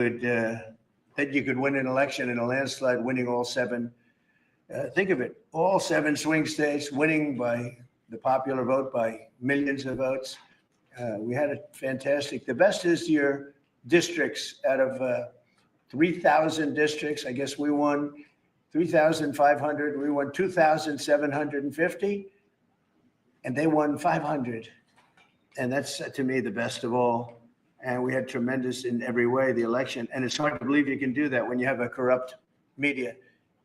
that you could win an election in a landslide, winning all seven. Think of it, all seven swing states, winning by the popular vote by millions of votes. We had a fantastic, the best is your districts out of 3,000 districts. I guess we won 3,500. We won 2,750, and they won 500. And that's, to me, the best of all. And we had tremendous in every way, the election. And it's hard to believe you can do that when you have a corrupt media.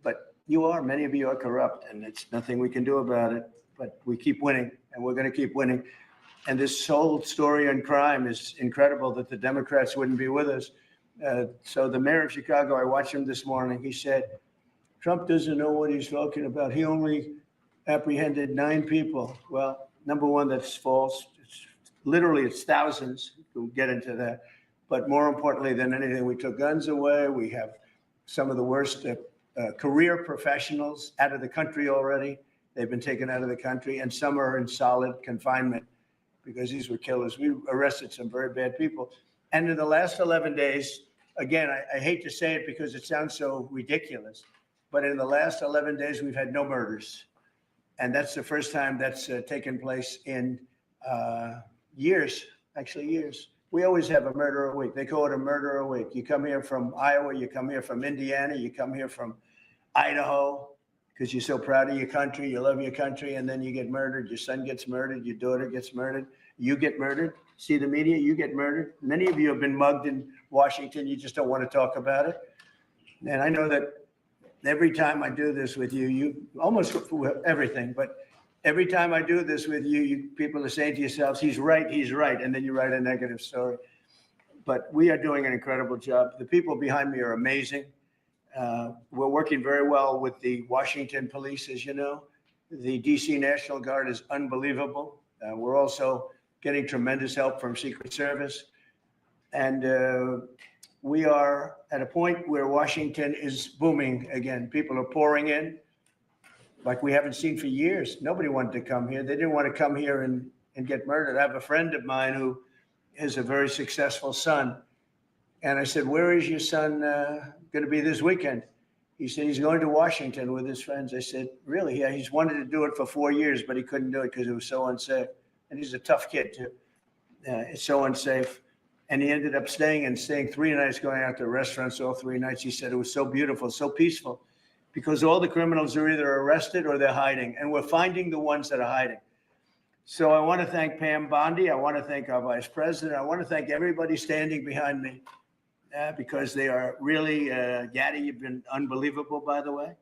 But many of you are corrupt, and it's nothing we can do about it. But we keep winning, and we're going to keep winning. And this whole story on crime is incredible that the Democrats wouldn't be with us. So the mayor of Chicago, I watched him this morning. He said, Trump doesn't know what he's talking about. He only apprehended 9 people. Well, number one, that's false. It's thousands. We'll get into that. But more importantly than anything, we took guns away. We have some of the worst career professionals out of the country already. They've been taken out of the country, and some are in solid confinement because these were killers. We arrested some very bad people. And in the last 11 days, again, I hate to say it because it sounds so ridiculous, but in the last 11 days, we've had no murders. And that's the first time that's taken place in years. We always have a murder a week. They call it a murder a week. You come here from Iowa, you come here from Indiana, you come here from Idaho, because you're so proud of your country, you love your country, and then you get murdered. Your son gets murdered, your daughter gets murdered, you get murdered. See the media, you get murdered. Many of you have been mugged in Washington, you just don't want to talk about it. And I know that every time I do this with you, you almost everything, but every time I do this with you, people are saying to yourselves, he's right, and then you write a negative story. But we are doing an incredible job. The people behind me are amazing. We're working very well with the Washington police, as you know. The DC National Guard is unbelievable. We're also getting tremendous help from Secret Service. And we are at a point where Washington is booming again. People are pouring in like we haven't seen for years. Nobody wanted to come here. They didn't want to come here and get murdered. I have a friend of mine who has a very successful son. And I said, where is your son going to be this weekend? He said, he's going to Washington with his friends. I said, really? Yeah, he's wanted to do it for 4 years, but he couldn't do it because it was so unsafe. And he's a tough kid, too. It's so unsafe. And he ended up staying 3 nights, going out to restaurants all 3 nights. He said it was so beautiful, so peaceful, because all the criminals are either arrested or they're hiding. And we're finding the ones that are hiding. So I want to thank Pam Bondi. I want to thank our vice president. I want to thank everybody standing behind me. Because they are really, Gaddy, you've been unbelievable, by the way.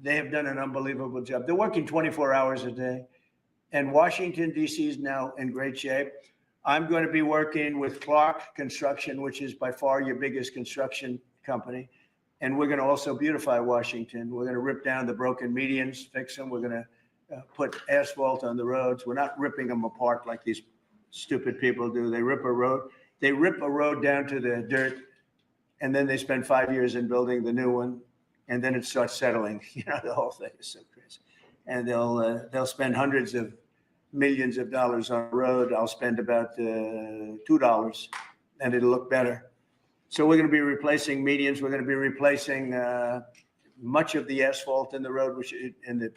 They have done an unbelievable job. They're working 24 hours a day. And Washington, D.C. is now in great shape. I'm going to be working with Clark Construction, which is by far your biggest construction company. And we're going to also beautify Washington. We're going to rip down the broken medians, fix them. We're going to put asphalt on the roads. We're not ripping them apart like these stupid people do. They rip a road down to the dirt, and then they spend 5 years in building the new one, and then it starts settling. The whole thing is so crazy. And they'll spend hundreds of millions of dollars on a road. I'll spend about $2, and it'll look better. So we're going to be replacing medians. We're going to be replacing much of the asphalt in the road, which in the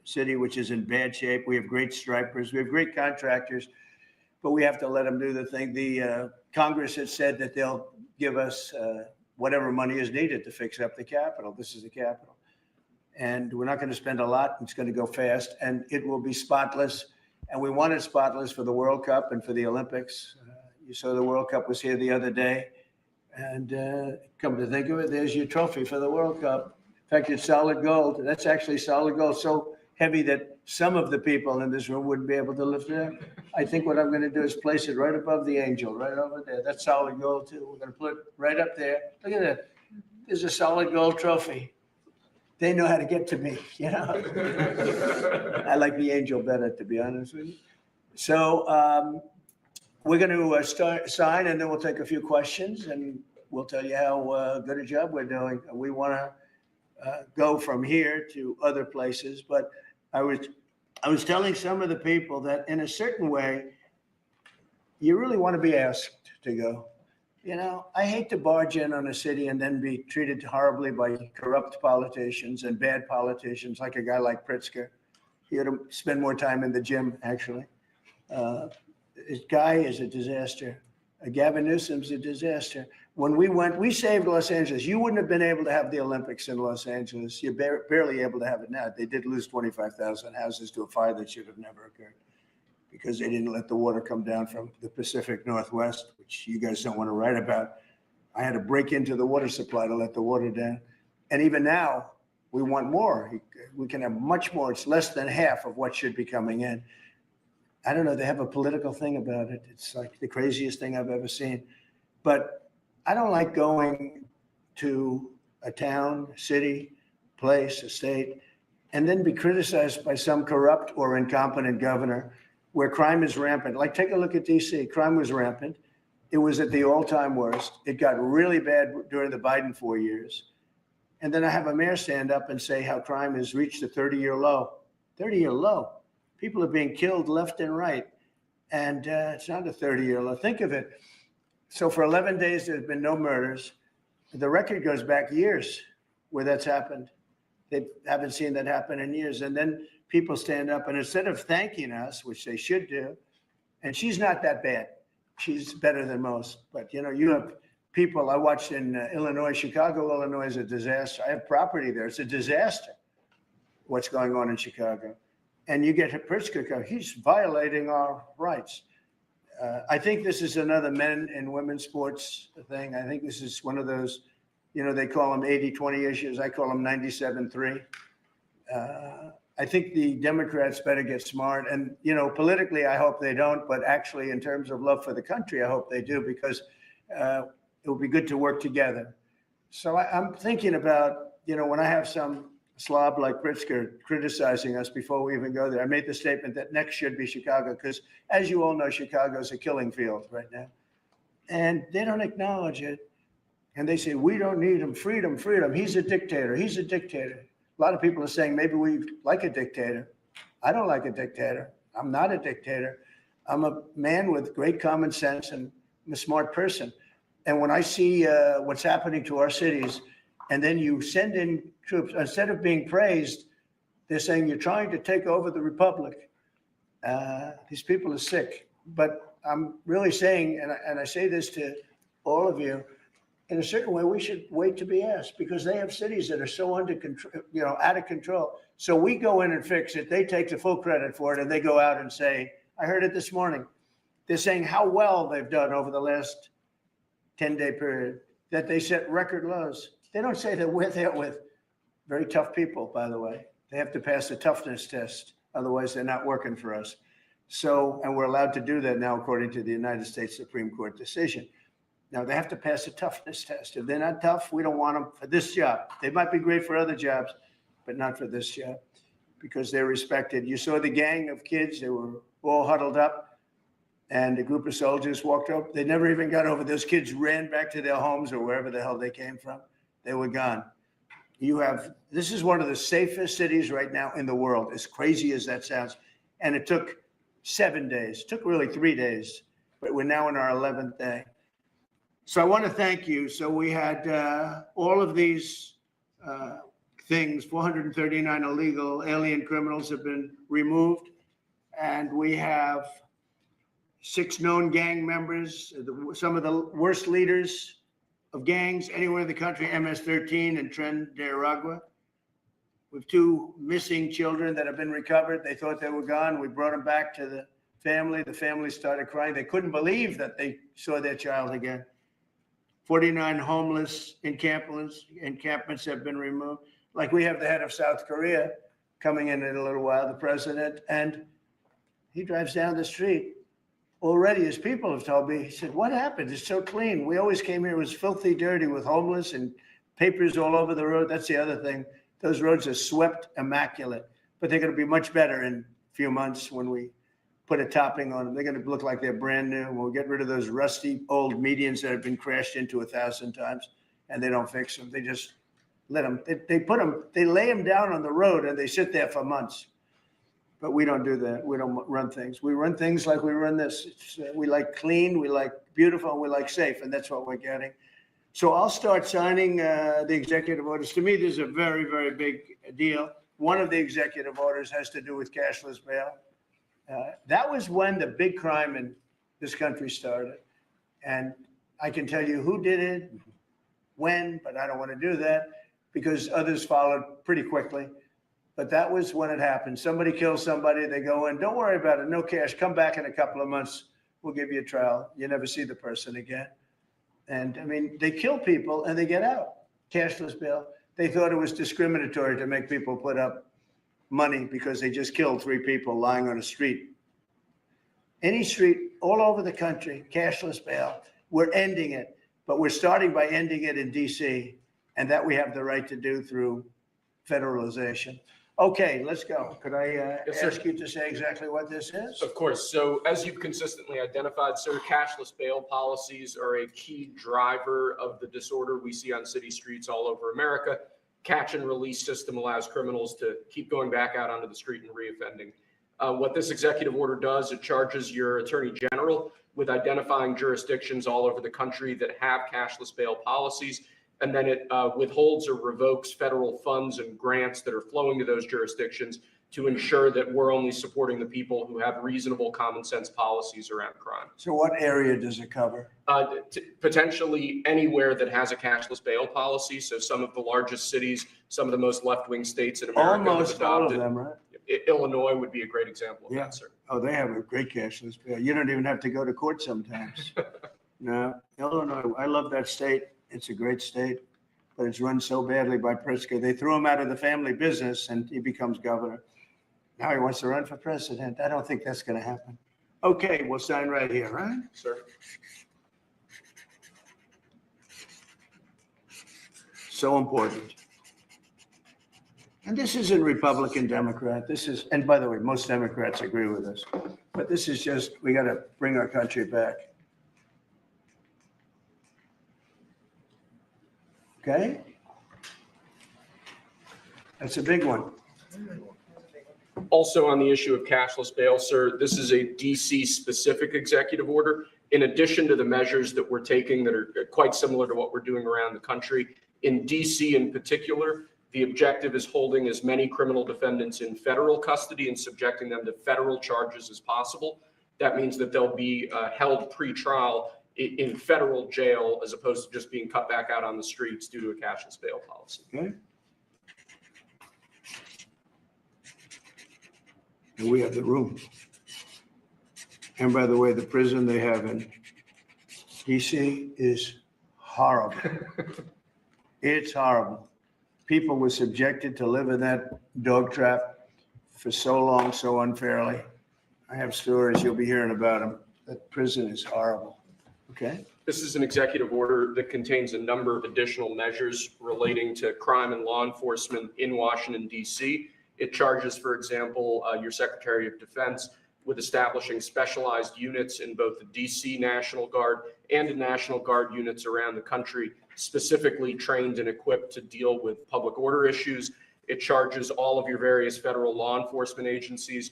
city, which is in bad shape. We have great stripers. We have great contractors. But we have to let them do the thing. The Congress has said that they'll give us whatever money is needed to fix up the Capitol. This is the Capitol. And we're not going to spend a lot. It's going to go fast. And it will be spotless. And we want it spotless for the World Cup and for the Olympics. You saw the World Cup was here the other day. And come to think of it, there's your trophy for the World Cup. In fact, it's solid gold. That's actually solid gold. So heavy that some of the people in this room wouldn't be able to lift it up. I think what I'm going to do is place it right above the angel, right over there. That's solid gold, too. We're going to put it right up there. Look at that. There's a solid gold trophy. They know how to get to me, I like the angel better, to be honest with you. So we're going to sign, and then we'll take a few questions, and we'll tell you how good a job we're doing. We want to go from here to other places, but I was telling some of the people that in a certain way, you really want to be asked to go. You know, I hate to barge in on a city and then be treated horribly by corrupt politicians and bad politicians, like a guy like Pritzker. He ought to spend more time in the gym, actually. This guy is a disaster. Gavin Newsom's a disaster. When we went, we saved Los Angeles. You wouldn't have been able to have the Olympics in Los Angeles. You're barely able to have it now. They did lose 25,000 houses to a fire that should have never occurred because they didn't let the water come down from the Pacific Northwest, which you guys don't want to write about. I had to break into the water supply to let the water down. And even now, we want more. We can have much more. It's less than half of what should be coming in. I don't know. They have a political thing about it. It's like the craziest thing I've ever seen. But I don't like going to a town, city, place, a state, and then be criticized by some corrupt or incompetent governor where crime is rampant. Like, take a look at DC. Crime was rampant. It was at the all-time worst. It got really bad during the Biden 4 years. And then I have a mayor stand up and say how crime has reached a 30-year low. 30-year low. People are being killed left and right. And it's not a 30-year low. Think of it. So for 11 days, there's been no murders. The record goes back years where that's happened. They haven't seen that happen in years. And then people stand up and instead of thanking us, which they should do, and she's not that bad. She's better than most. But, you know, you have people I watched in Illinois. Chicago, Illinois is a disaster. I have property there. It's a disaster what's going on in Chicago. And you get Pritzker, he's violating our rights. I think this is another men and women's sports thing. I think this is one of those, you know, they call them 80-20 issues. I call them 97-3. I think the Democrats better get smart. And, you know, politically, I hope they don't. But actually, in terms of love for the country, I hope they do, because it will be good to work together. So I'm thinking about, you know, when I have some slob like Pritzker criticizing us before we even go there, I made the statement that next should be Chicago, because as you all know, Chicago is a killing field right now. And they don't acknowledge it. And they say, we don't need him. Freedom, freedom. He's a dictator. He's a dictator. A lot of people are saying maybe we like a dictator. I don't like a dictator. I'm not a dictator. I'm a man with great common sense and I'm a smart person. And when I see what's happening to our cities, and then you send in troops, instead of being praised, they're saying you're trying to take over the republic. These people are sick. But I'm really saying, and I say this to all of you, in a certain way, we should wait to be asked, because they have cities that are so under control, you know, out of control. So we go in and fix it. They take the full credit for it, and they go out and say, I heard it this morning. They're saying how well they've done over the last 10-day period, that they set record lows. They don't say that we're there with very tough people, by the way. They have to pass the toughness test. Otherwise, they're not working for us. So, and we're allowed to do that now, according to the United States Supreme Court decision. Now, they have to pass a toughness test. If they're not tough, we don't want them for this job. They might be great for other jobs, but not for this job, because they're respected. You saw the gang of kids. They were all huddled up, and a group of soldiers walked up. They never even got over. Those kids ran back to their homes or wherever the hell they came from. They were gone. This is one of the safest cities right now in the world, as crazy as that sounds. And it took 7 days. It took really 3 days, but we're now in our 11th day. So I want to thank you. So we had all of these things, 439 illegal alien criminals have been removed. And we have 6 known gang members, some of the worst leaders of gangs anywhere in the country, MS-13 and Tren de Aragua. We have 2 missing children that have been recovered. They thought they were gone. We brought them back to the family. The family started crying. They couldn't believe that they saw their child again. 49 homeless encampments have been removed. Like, we have the head of South Korea coming in a little while, the president, and he drives down the street. Already, his people have told me, he said, what happened? It's so clean. We always came here, it was filthy dirty with homeless and papers all over the road. That's the other thing. Those roads are swept immaculate, but they're going to be much better in a few months when we put a topping on them. They're going to look like they're brand new. We'll get rid of those rusty old medians that have been crashed into 1,000 times, and they don't fix them. They just let them, they lay them down on the road and they sit there for months. But we don't do that. We don't run things. We run things like we run this. We like clean, we like beautiful, and we like safe, and that's what we're getting. So I'll start signing the executive orders. To me, this is a very, very big deal. One of the executive orders has to do with cashless bail. That was when the big crime in this country started. And I can tell you who did it, when, but I don't want to do that because others followed pretty quickly. But that was when it happened. Somebody kills somebody, they go in, don't worry about it, no cash, come back in a couple of months, we'll give you a trial. You never see the person again. And I mean, they kill people and they get out, cashless bail. They thought it was discriminatory to make people put up money because they just killed 3 people lying on a street. Any street all over the country, cashless bail, we're ending it, but we're starting by ending it in DC, and that we have the right to do through federalization. Okay, let's go. Could I ask you to say exactly what this is? Of course. So as you've consistently identified, sir, cashless bail policies are a key driver of the disorder we see on city streets all over America. Catch and release system allows criminals to keep going back out onto the street and reoffending. What this executive order does, it charges your attorney general with identifying jurisdictions all over the country that have cashless bail policies. And then it withholds or revokes federal funds and grants that are flowing to those jurisdictions to ensure that we're only supporting the people who have reasonable common sense policies around crime. So what area does it cover? Potentially anywhere that has a cashless bail policy. So some of the largest cities, some of the most left-wing states in America. Almost all of them, right? Illinois would be a great example of that, sir. Oh, they have a great cashless bail. You don't even have to go to court sometimes. No, Illinois, I love that state. It's a great state, but it's run so badly by Pritzker. They threw him out of the family business and he becomes governor. Now he wants to run for president. I don't think that's going to happen. Okay, we'll sign right here, right? Sir. So important. And this isn't Republican, Democrat. This is, and by the way, most Democrats agree with us, but this is just, we got to bring our country back. Okay? That's a big one. Also on the issue of cashless bail, sir, this is a DC specific executive order. In addition to the measures that we're taking that are quite similar to what we're doing around the country, in DC in particular, the objective is holding as many criminal defendants in federal custody and subjecting them to federal charges as possible. That means that they'll be held pre-trial in federal jail as opposed to just being cut back out on the streets due to a cashless bail policy. Okay. And we have the room. And by the way, the prison they have in DC is horrible. It's horrible. People were subjected to live in that dog trap for so long, so unfairly. I have stories, you'll be hearing about them. That prison is horrible. Okay. This is an executive order that contains a number of additional measures relating to crime and law enforcement in Washington, D.C. It charges, for example, your Secretary of Defense with establishing specialized units in both the D.C. National Guard and in National Guard units around the country, specifically trained and equipped to deal with public order issues. It charges all of your various federal law enforcement agencies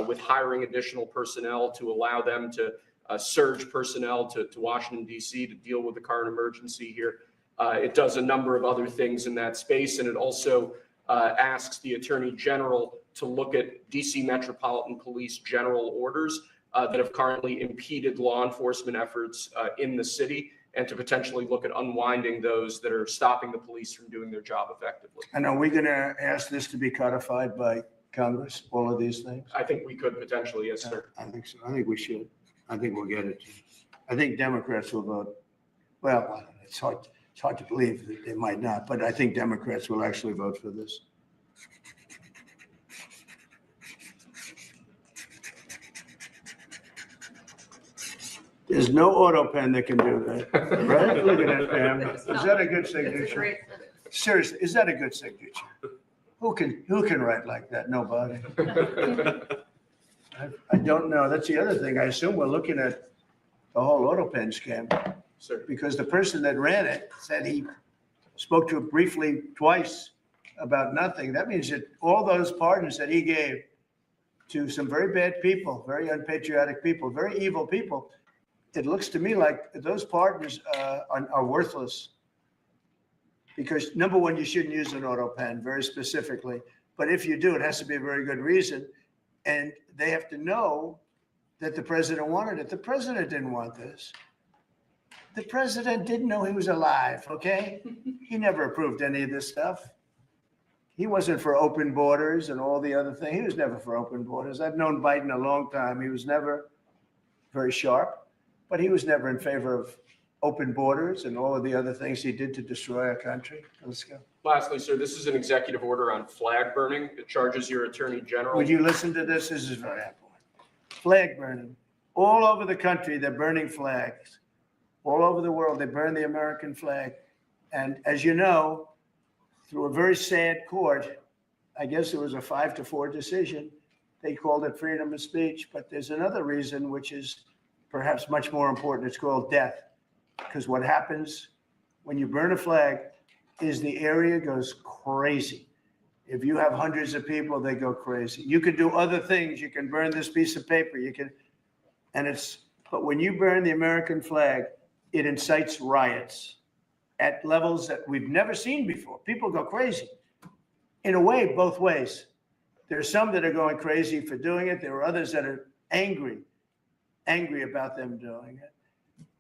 with hiring additional personnel to allow them to surge personnel to Washington, D.C. to deal with the current emergency here. It does a number of other things in that space, and it also asks the Attorney General to look at D.C. Metropolitan Police general orders that have currently impeded law enforcement efforts in the city, and to potentially look at unwinding those that are stopping the police from doing their job effectively. And are we going to ask this to be codified by Congress, all of these things? I think we could potentially, yes, sir. I think so. I think we should. I think we'll get it. I think Democrats will vote. Well, it's hard to believe that they might not, but I think Democrats will actually vote for this. There's no auto pen that can do that, right? Look at that, Pam. Is that a good signature? Seriously, is that a good signature? Who can write like that? Nobody. I don't know. That's the other thing. I assume we're looking at the whole auto pen scam. Sir. Because the person that ran it said he spoke to it briefly twice about nothing. That means that all those pardons that he gave to some very bad people, very unpatriotic people, very evil people. It looks to me like those partners are worthless. Because number one, you shouldn't use an auto pen very specifically. But if you do, it has to be a very good reason. And they have to know that the president wanted it. The president didn't want this. The president didn't know he was alive, okay? He never approved any of this stuff. He wasn't for open borders and all the other things. He was never for open borders. I've known Biden a long time. He was never very sharp, but he was never in favor of open borders and all of the other things he did to destroy our country. Let's go. Lastly, sir, this is an executive order on flag burning. It charges your attorney general. Would you listen to this? This is very important. Flag burning. All over the country, they're burning flags. All over the world, they burn the American flag. And as you know, through a very sad court, I guess it was a 5-4 decision, they called it freedom of speech. But there's another reason, which is perhaps much more important. It's called death. Because what happens when you burn a flag is the area goes crazy. If you have hundreds of people, they go crazy. You can do other things. You can burn this piece of paper. You can, but when you burn the American flag, it incites riots at levels that we've never seen before. People go crazy. In a way, both ways. There are some that are going crazy for doing it. There are others that are angry about them doing it.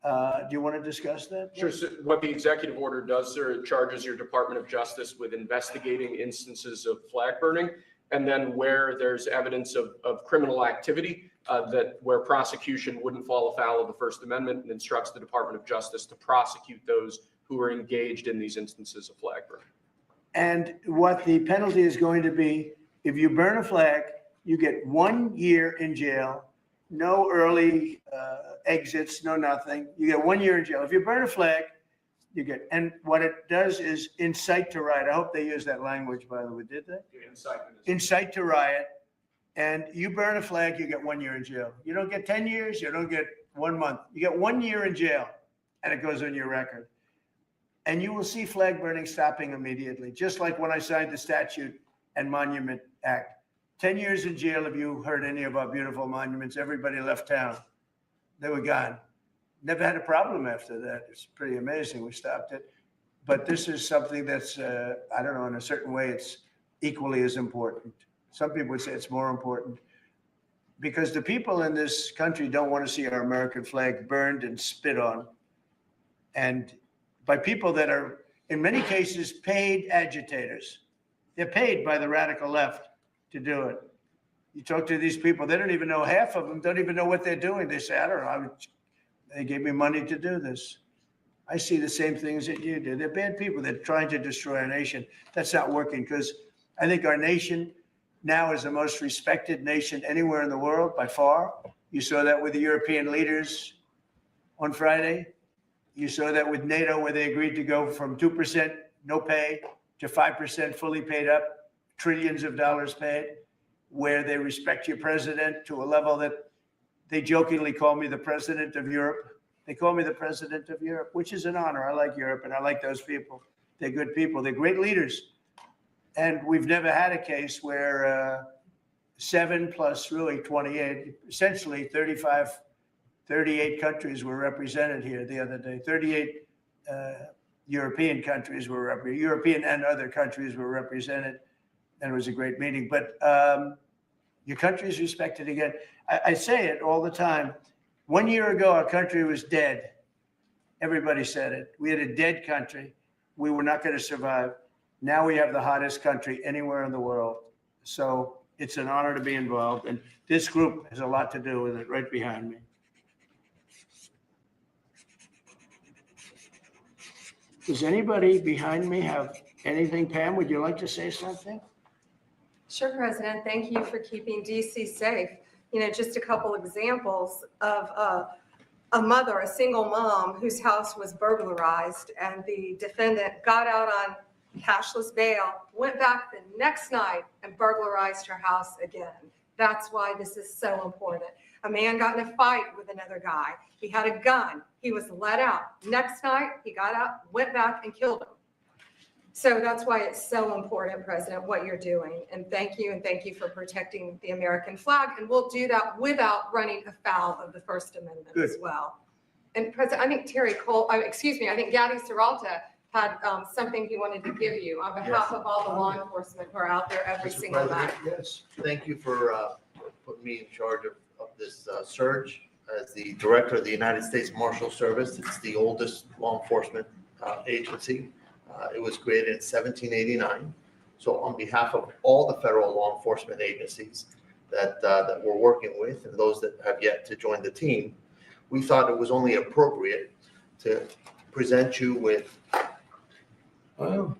Do you want to discuss that? Sure. So what the executive order does, sir, it charges your Department of Justice with investigating instances of flag burning. And then where there's evidence of criminal activity, where prosecution wouldn't fall afoul of the First Amendment, and instructs the Department of Justice to prosecute those who are engaged in these instances of flag burning. And what the penalty is going to be, if you burn a flag, you get 1 year in jail, no early exits, no nothing. You get 1 year in jail. If you burn a flag, you get, and what it does is incite to riot. I hope they use that language, by the way. Did they? Incite to riot. And you burn a flag, you get 1 year in jail. You don't get 10 years, you don't get 1 month. You get 1 year in jail, and it goes on your record. And you will see flag burning stopping immediately, just like when I signed the Statute and Monument Act. 10 years in jail if you hurt any of our beautiful monuments. Everybody left town. They were gone. Never had a problem after that. It's pretty amazing. We stopped it. But this is something that's, I don't know, in a certain way, it's equally as important. Some people would say it's more important because the people in this country don't want to see our American flag burned and spit on. And by people that are, in many cases, paid agitators. They're paid by the radical left to do it. You talk to these people, they don't even know, half of them don't even know what they're doing. They say, I don't know, they gave me money to do this. I see the same things that you do. They're bad people. They're trying to destroy our nation. That's not working because I think our nation now is the most respected nation anywhere in the world by far. You saw that with the European leaders on Friday. You saw that with NATO, where they agreed to go from 2% no pay to 5% fully paid up, trillions of dollars paid, where they respect your president to a level that they jokingly call me the president of Europe. They call me the president of Europe, which is an honor. I like Europe and I like those people. They're good people. They're great leaders. And we've never had a case where 7 plus really 28, essentially 38 countries were represented here the other day. 38 European countries were represented. European and other countries were represented. And it was a great meeting. But your country is respected again. I say it all the time. 1 year ago, our country was dead. Everybody said it. We had a dead country. We were not going to survive. Now we have the hottest country anywhere in the world. So it's an honor to be involved. And this group has a lot to do with it right behind me. Does anybody behind me have anything? Pam, would you like to say something? Sure, President. Thank you for keeping DC safe. You know, just a couple examples of a mother, a single mom whose house was burglarized, and the defendant got out on cashless bail, went back the next night and burglarized her house again. That's why this is so important. A man got in a fight with another guy. He had a gun. He was let out. Next night, he got out, went back and killed him. So that's why it's so important, President, what you're doing. And thank you for protecting the American flag. And we'll do that without running afoul of the First Amendment Good. as well. And President, I think Terry Cole, I think Gaddy Serralta had something he wanted to give you on behalf of all the law enforcement who are out there every Mr. single night. President, yes, thank you for putting me in charge of this surge. As the Director of the United States Marshal Service, it's the oldest law enforcement agency. It was created in 1789. So on behalf of all the federal law enforcement agencies that we're working with and those that have yet to join the team, we thought it was only appropriate to present you with an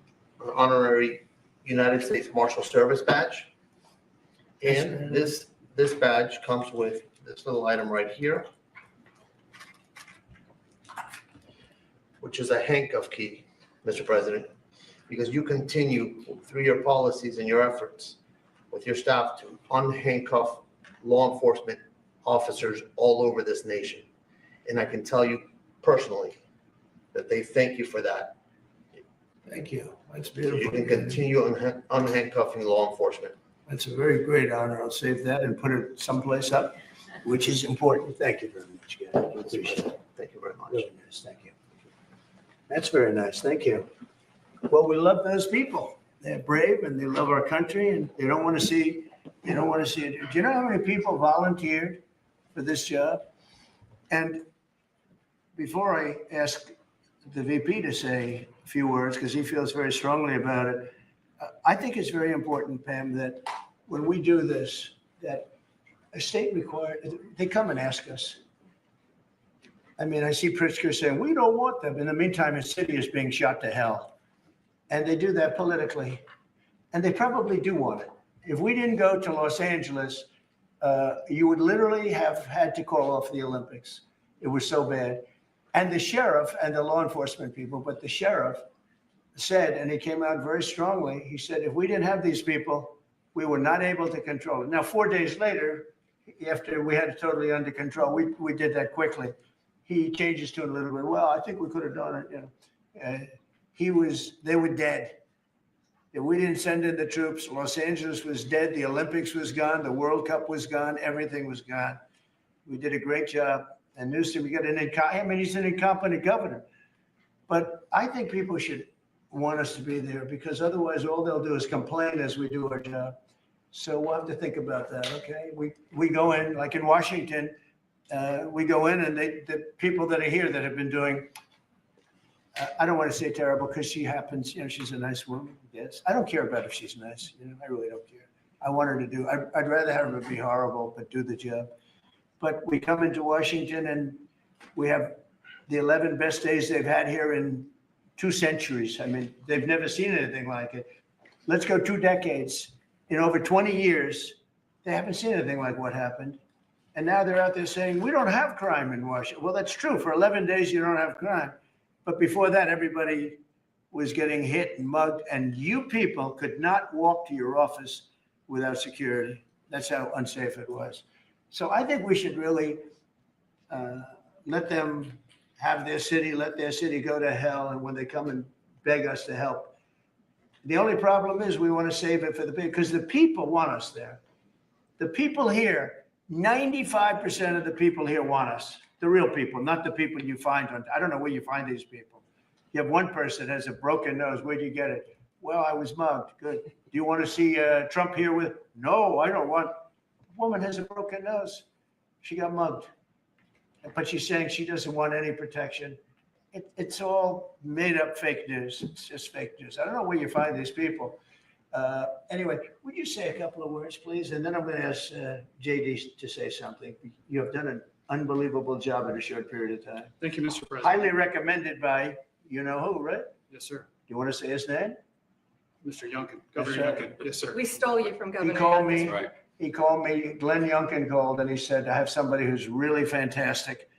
honorary United States Marshal Service badge. And this badge comes with this little item right here, which is a handcuff key, Mr. President, because you continue through your policies and your efforts with your staff to unhandcuff law enforcement officers all over this nation. And I can tell you personally that they thank you for that. Thank you. That's So you beautiful. can continue unhandcuffing law enforcement. That's a very great honor. I'll save that and put it someplace up, which is important. Thank you very much, Gary. I appreciate it. Thank you very much. Really nice, thank you. That's very nice, thank you. Well, we love those people. They're brave and they love our country and they don't want to see it. Do you know how many people volunteered for this job? And before I ask the VP to say a few words, because he feels very strongly about it, I think it's very important, Pam, that when we do this, that a state required, they come and ask us. I mean, I see Pritzker saying, we don't want them. In the meantime, his city is being shot to hell. And they do that politically. And they probably do want it. If we didn't go to Los Angeles, you would literally have had to call off the Olympics. It was so bad. And the sheriff and the law enforcement people, but the sheriff said, and he came out very strongly, he said, if we didn't have these people, we were not able to control it. Now, 4 days later, after we had it totally under control, we did that quickly. He changes to it a little bit. Well, I think we could have done it. You know, they were dead. If we didn't send in the troops, Los Angeles was dead. The Olympics was gone. The World Cup was gone. Everything was gone. We did a great job. And Newsom, he's an incompetent governor. But I think people should want us to be there because otherwise all they'll do is complain as we do our job. So we'll have to think about that, okay? We go in, like in Washington, we go in and the people that are here that have been doing, I don't want to say terrible because she happens, you know, she's a nice woman, yes. I don't care about if she's nice, you know, I really don't care. I want her to do, I'd rather have her be horrible, but do the job. But we come into Washington and we have the 11 best days they've had here in 2 centuries. I mean, they've never seen anything like it. Let's go 2 decades. In over 20 years, they haven't seen anything like what happened. And now they're out there saying, we don't have crime in Washington. Well, that's true. For 11 days, you don't have crime. But before that, everybody was getting hit and mugged. And you people could not walk to your office without security. That's how unsafe it was. So I think we should really let them have their city, let their city go to hell. And when they come and beg us to help, the only problem is we want to save it for the people because the people want us there. The people here, 95% of the people here want us, the real people, not the people you find on, I don't know where you find these people. You have one person that has a broken nose. Where'd you get it? Well, I was mugged. Good. Do you want to see Trump here with? No, I don't want. Woman has a broken nose. She got mugged. But she's saying she doesn't want any protection. It's all made up fake news. It's just fake news. I don't know where you find these people. Anyway, would you say a couple of words, please? And then I'm going to ask JD to say something. You have done an unbelievable job in a short period of time. Thank you, Mr. President. Highly recommended by you know who, right? Yes, sir. You want to say his name? Mr. Youngkin, Yes, Governor sir. Youngkin. Yes, sir. We stole you from Governor. He called Youngkin. me. Right. He called me, Glenn Youngkin called, and he said, I have somebody who's really fantastic.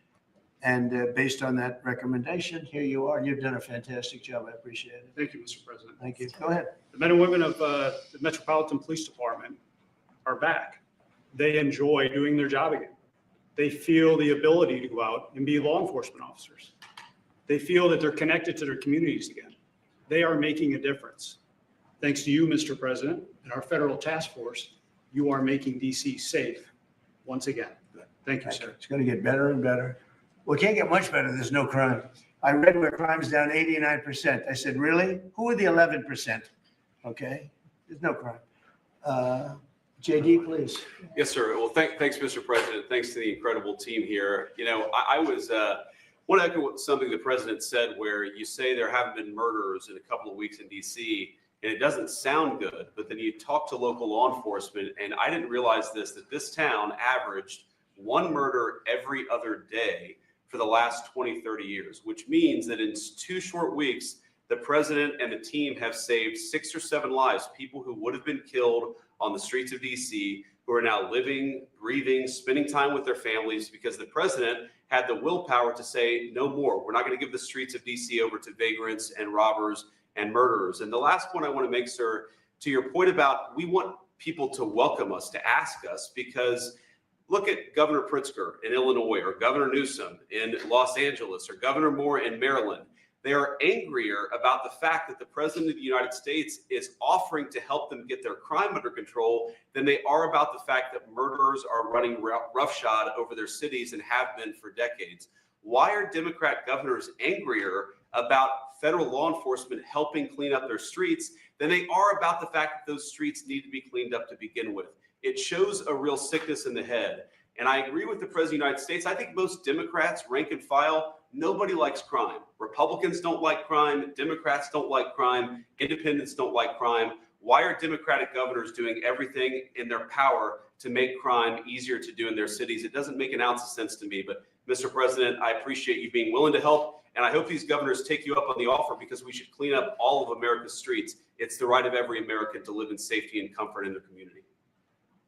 And based on that recommendation, here you are, and you've done a fantastic job. I appreciate it. Thank you, Mr. President. Thank you. Go ahead. The men and women of the Metropolitan Police Department are back. They enjoy doing their job again. They feel the ability to go out and be law enforcement officers. They feel that they're connected to their communities again. They are making a difference. Thanks to you, Mr. President, and our federal task force, you are making DC safe once again. Thank you, sir. It's going to get better and better. Well, it can't get much better. There's no crime. I read where crime's down 89%. I said, really? Who are the 11%? Okay, there's no crime. JD, please. Yes, sir. Well, thanks, Mr. President. Thanks to the incredible team here. You know, I want to echo something the president said, where you say there haven't been murders in a couple of weeks in D.C., and it doesn't sound good, but then you talk to local law enforcement, and I didn't realize that this town averaged one murder every other day for the last 20, 30 years, which means that in 2 short weeks, the president and the team have saved 6 or 7 lives, people who would have been killed on the streets of DC, who are now living, breathing, spending time with their families, because the president had the willpower to say no more. We're not going to give the streets of DC over to vagrants and robbers and murderers. And the last point I want to make, sir, to your point about we want people to welcome us, to ask us, because look at Governor Pritzker in Illinois, or Governor Newsom in Los Angeles, or Governor Moore in Maryland. They are angrier about the fact that the president of the United States is offering to help them get their crime under control than they are about the fact that murderers are running roughshod over their cities and have been for decades. Why are Democrat governors angrier about federal law enforcement helping clean up their streets than they are about the fact that those streets need to be cleaned up to begin with? It shows a real sickness in the head. And I agree with the President of the United States. I think most Democrats, rank and file, nobody likes crime. Republicans don't like crime. Democrats don't like crime. Independents don't like crime. Why are Democratic governors doing everything in their power to make crime easier to do in their cities? It doesn't make an ounce of sense to me. But Mr. President, I appreciate you being willing to help. And I hope these governors take you up on the offer, because we should clean up all of America's streets. It's the right of every American to live in safety and comfort in their community.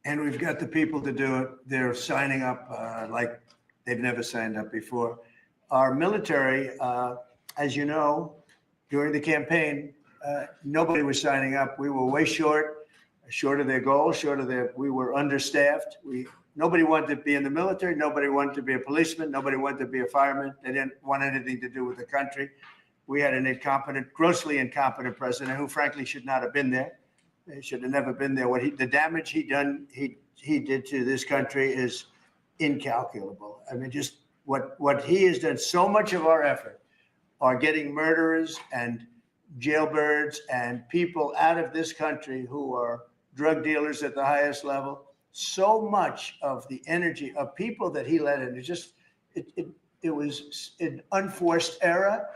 And we've got the people to do it. They're signing up like they've never signed up before. Our military, as you know, during the campaign, nobody was signing up. We were way short of their goal, we were understaffed. Nobody wanted to be in the military. Nobody wanted to be a policeman. Nobody wanted to be a fireman. They didn't want anything to do with the country. We had an grossly incompetent president who frankly should not have been there. He should have never been there. The damage he did to this country is incalculable. I mean, just what he has done. So much of our effort are getting murderers and jailbirds and people out of this country who are drug dealers at the highest level. So much of the energy of people that he let in, it was an unforced error.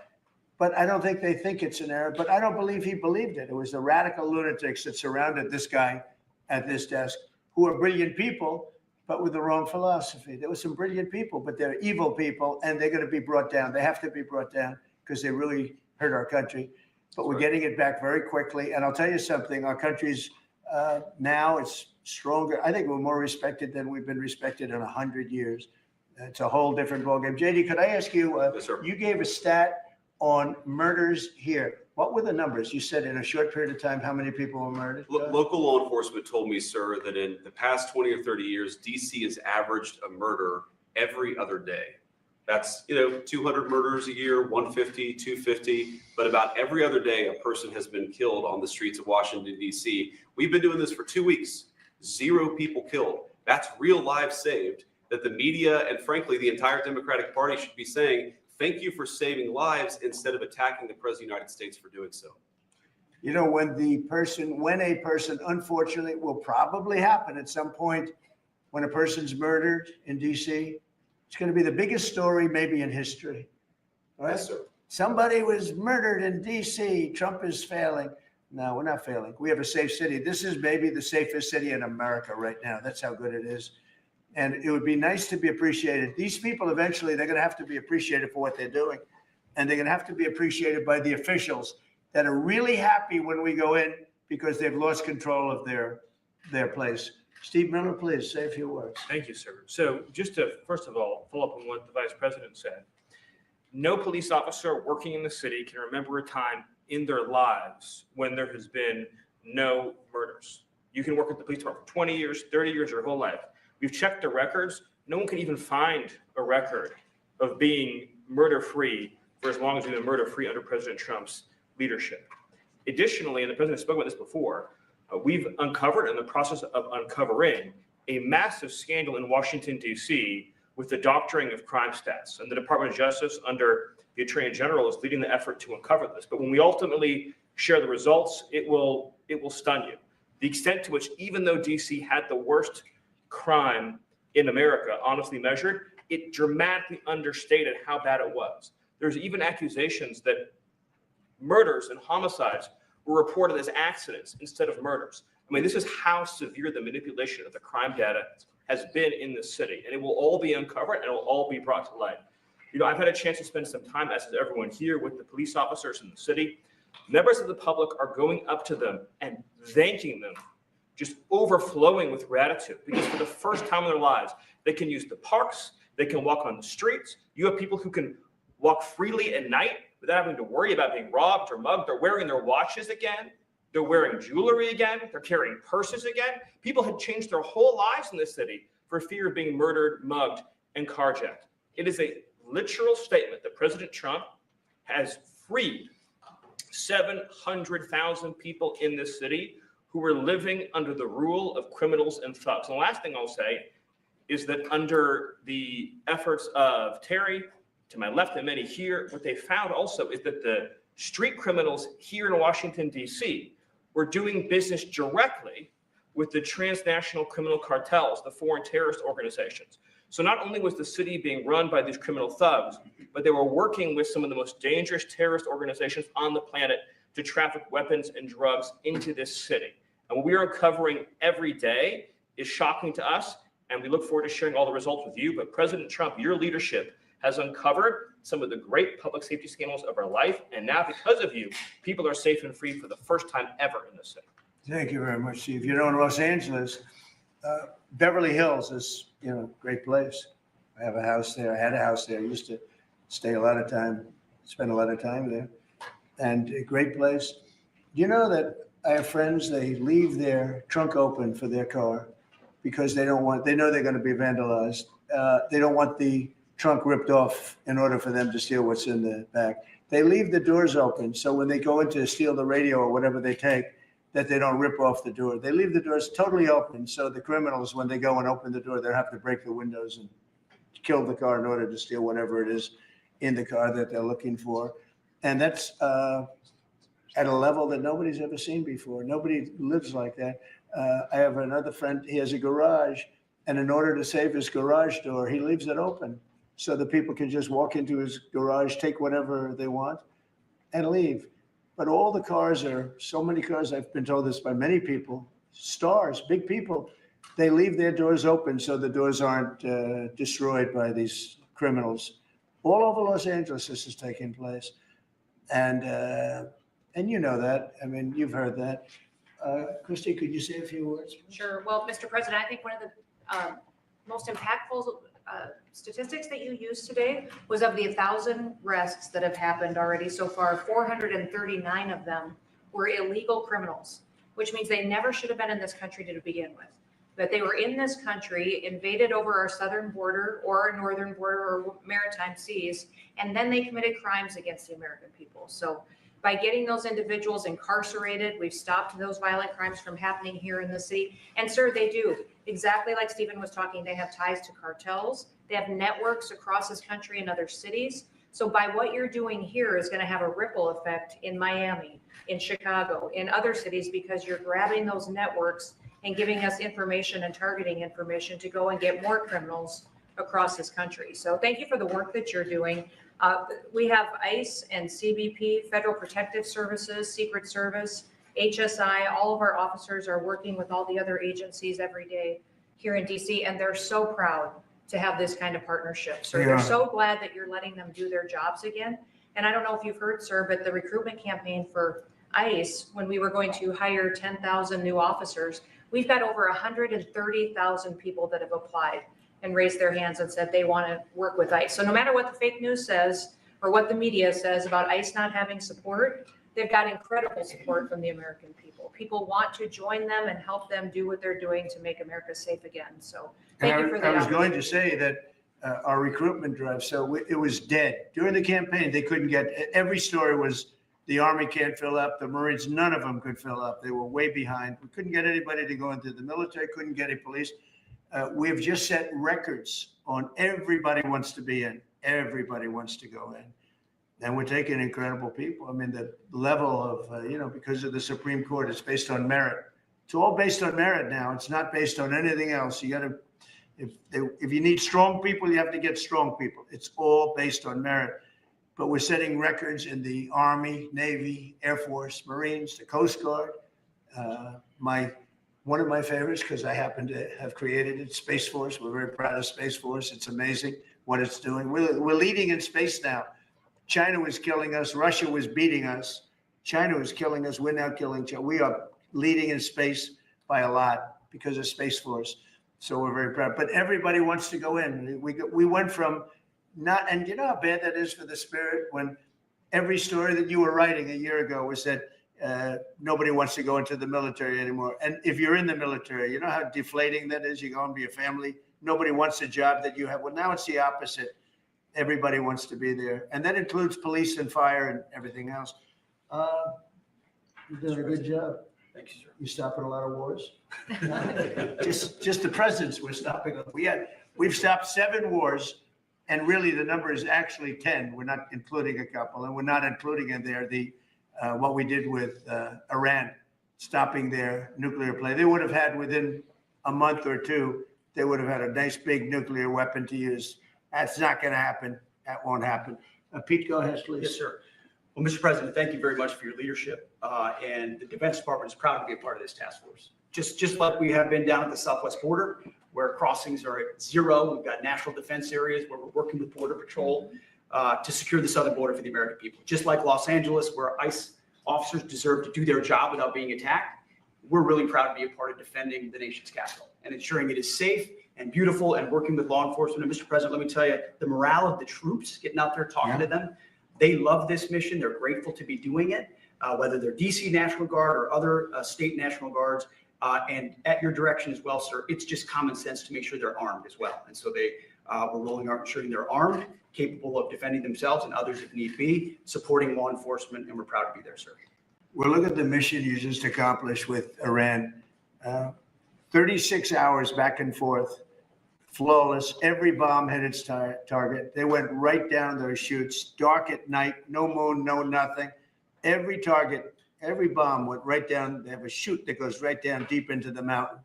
But I don't think they think it's an error. But I don't believe he believed it. It was the radical lunatics that surrounded this guy at this desk, who are brilliant people, but with the wrong philosophy. There were some brilliant people, but they're evil people, and they're going to be brought down. They have to be brought down because they really hurt our country. But we're getting it back very quickly. And I'll tell you something, our country's now it's stronger. I think we're more respected than we've been respected in 100 years. It's a whole different ballgame. JD, could I ask you, Yes, sir. You gave a stat on murders here. What were the numbers? You said in a short period of time, how many people were murdered? Local law enforcement told me, sir, that in the past 20 or 30 years, DC has averaged a murder every other day. That's, 200 murders a year, 150, 250, but about every other day, a person has been killed on the streets of Washington, DC. We've been doing this for 2 weeks. 0 people killed. That's real lives saved that the media and frankly, the entire Democratic Party should be saying, thank you for saving lives instead of attacking the President of the United States for doing so. When a person, unfortunately, will probably happen at some point, when a person's murdered in DC, it's going to be the biggest story maybe in history. Right? Yes, sir. Somebody was murdered in DC. Trump is failing. No, we're not failing. We have a safe city. This is maybe the safest city in America right now. That's how good it is. And it would be nice to be appreciated. These people, eventually, they're going to have to be appreciated for what they're doing. And they're going to have to be appreciated by the officials that are really happy when we go in because they've lost control of their place. Steve Miller, please say a few words. Thank you, sir. So just to, first of all, follow up on what the Vice President said. No police officer working in the city can remember a time in their lives when there has been no murders. You can work at the police department for 20 years, 30 years, your whole life. We've checked the records. No one can even find a record of being murder-free for as long as we've been murder-free under President Trump's leadership. Additionally, and the president spoke about this before, we've uncovered, in the process of uncovering, a massive scandal in Washington, D.C. with the doctoring of crime stats. And the Department of Justice, under the Attorney General, is leading the effort to uncover this. But when we ultimately share the results, it will stun you. The extent to which, even though D.C. had the worst crime in America, honestly measured, it dramatically understated how bad it was. There's even accusations that murders and homicides were reported as accidents instead of murders. I mean, this is how severe the manipulation of the crime data has been in this city, and it will all be uncovered and it will all be brought to light. You know, I've had a chance to spend some time, as has everyone here, with the police officers in the city. Members of the public are going up to them and thanking them, just overflowing with gratitude, because for the first time in their lives, they can use the parks, they can walk on the streets. You have people who can walk freely at night without having to worry about being robbed or mugged. They're wearing their watches again. They're wearing jewelry again. They're carrying purses again. People had changed their whole lives in this city for fear of being murdered, mugged, and carjacked. It is a literal statement that President Trump has freed 700,000 people in this city who were living under the rule of criminals and thugs. And the last thing I'll say is that under the efforts of Terry, to my left and many here, what they found also is that the street criminals here in Washington, D.C. were doing business directly with the transnational criminal cartels, the foreign terrorist organizations. So not only was the city being run by these criminal thugs, but they were working with some of the most dangerous terrorist organizations on the planet to traffic weapons and drugs into this city. And what we are uncovering every day is shocking to us, and we look forward to sharing all the results with you. But President Trump, your leadership has uncovered some of the great public safety scandals of our life, and now because of you, people are safe and free for the first time ever in this city. Thank you very much, Steve. You know, in Los Angeles, Beverly Hills is, you know, a great place. I have a house there. I had a house there. I used to stay a lot of time, spend a lot of time there. And a great place. You know that I have friends, they leave their trunk open for their car because they know they're going to be vandalized. They don't want the trunk ripped off in order for them to steal what's in the back. They leave the doors open so when they go in to steal the radio or whatever they take, that they don't rip off the door. They leave the doors totally open so the criminals, when they go and open the door, they'll have to break the windows and kill the car in order to steal whatever it is in the car that they're looking for. And that's at a level that nobody's ever seen before. Nobody lives like that. I have another friend, he has a garage, and in order to save his garage door, he leaves it open so that people can just walk into his garage, take whatever they want, and leave. But all the cars so many cars, I've been told this by many people, stars, big people, they leave their doors open so the doors aren't destroyed by these criminals. All over Los Angeles, this is taking place. And you know that. I mean, you've heard that. Christy, could you say a few words? Sure. Well, Mr. President, I think one of the most impactful statistics that you used today was of the 1,000 arrests that have happened already so far, 439 of them were illegal criminals, which means they never should have been in this country to begin with. But they were in this country, invaded over our southern border or our northern border or maritime seas, and then they committed crimes against the American people. So by getting those individuals incarcerated, we've stopped those violent crimes from happening here in the city. And sir, they do, exactly like Stephen was talking, they have ties to cartels. They have networks across this country and other cities. So by what you're doing here is going to have a ripple effect in Miami, in Chicago, in other cities, because you're grabbing those networks and giving us information and targeting information to go and get more criminals across this country. So thank you for the work that you're doing. We have ICE and CBP, Federal Protective Services, Secret Service, HSI, all of our officers are working with all the other agencies every day here in DC, and they're so proud to have this kind of partnership. So they're so glad that you're letting them do their jobs again. And I don't know if you've heard, sir, but the recruitment campaign for ICE, when we were going to hire 10,000 new officers, we've got over 130,000 people that have applied and raised their hands and said they want to work with ICE. So no matter what the fake news says or what the media says about ICE not having support, they've got incredible support from the American people. People want to join them and help them do what they're doing to make America safe again. So thank you for that. I was going to say that our recruitment drive, so it was dead. During the campaign, they couldn't get, every story was The Army can't fill up. The Marines, none of them could fill up. They were way behind. We couldn't get anybody to go into the military, couldn't get any police. We've just set records on everybody wants to be in. Everybody wants to go in. And we're taking incredible people. I mean, the level of, because of the Supreme Court, it's based on merit. It's all based on merit now. It's not based on anything else. You got to, if you need strong people, you have to get strong people. It's all based on merit. But we're setting records in the Army, Navy, Air Force, Marines, the Coast Guard. One of my favorites, because I happen to have created it, Space Force. We're very proud of Space Force. It's amazing what it's doing. We're leading in space now. China was killing us. Russia was beating us. China was killing us. We're now killing China. We are leading in space by a lot because of Space Force. So we're very proud. But everybody wants to go in. We went from not, and you know how bad that is for the spirit when every story that you were writing a year ago was that nobody wants to go into the military anymore. And if you're in the military, you know how deflating that is? You go and be a family. Nobody wants a job that you have. Well, now it's the opposite. Everybody wants to be there. And that includes police and fire and everything else. You're doing a good job. Thank you, sir. You're stopping a lot of wars. just the presidents we're stopping. We've stopped 7 wars. And really the number is actually 10. We're not including a couple. And we're not including in there what we did with Iran, stopping their nuclear play. They would have had within a month or two, they would have had a nice big nuclear weapon to use. That's not going to happen. That won't happen. Pete, go ahead, please. Yes, sir. Well, Mr. President, thank you very much for your leadership. And the Defense Department is proud to be a part of this task force. Just like we have been down at the southwest border, where crossings are at 0. We've got national defense areas where we're working with Border Patrol to secure the southern border for the American people. Just like Los Angeles, where ICE officers deserve to do their job without being attacked, we're really proud to be a part of defending the nation's capital and ensuring it is safe and beautiful and working with law enforcement. And Mr. President, let me tell you, the morale of the troops, getting out there, talking to them, they love this mission. They're grateful to be doing it, whether they're DC National Guard or other state National Guards. And at your direction as well, sir, it's just common sense to make sure they're armed as well. And so we're rolling out ensuring they're armed, capable of defending themselves and others if need be, supporting law enforcement, and we're proud to be there, sir. Well, look at the mission you just accomplished with Iran. 36 hours back and forth, flawless. Every bomb hit its target. They went right down those chutes, dark at night, no moon, no nothing. Every target, every bomb went right down. They have a chute that goes right down deep into the mountain.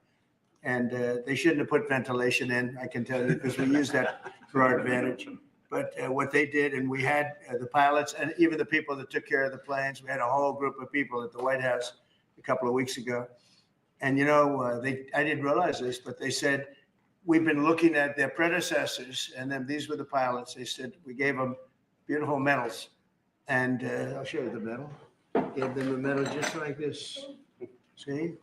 And they shouldn't have put ventilation in, I can tell you, because we use that for our advantage. But what they did, and we had the pilots and even the people that took care of the planes, we had a whole group of people at the White House a couple of weeks ago. And, I didn't realize this, but they said, we've been looking at their predecessors, and then these were the pilots. They said, we gave them beautiful medals. And I'll show you the medal. Gave them a medal just like this. See?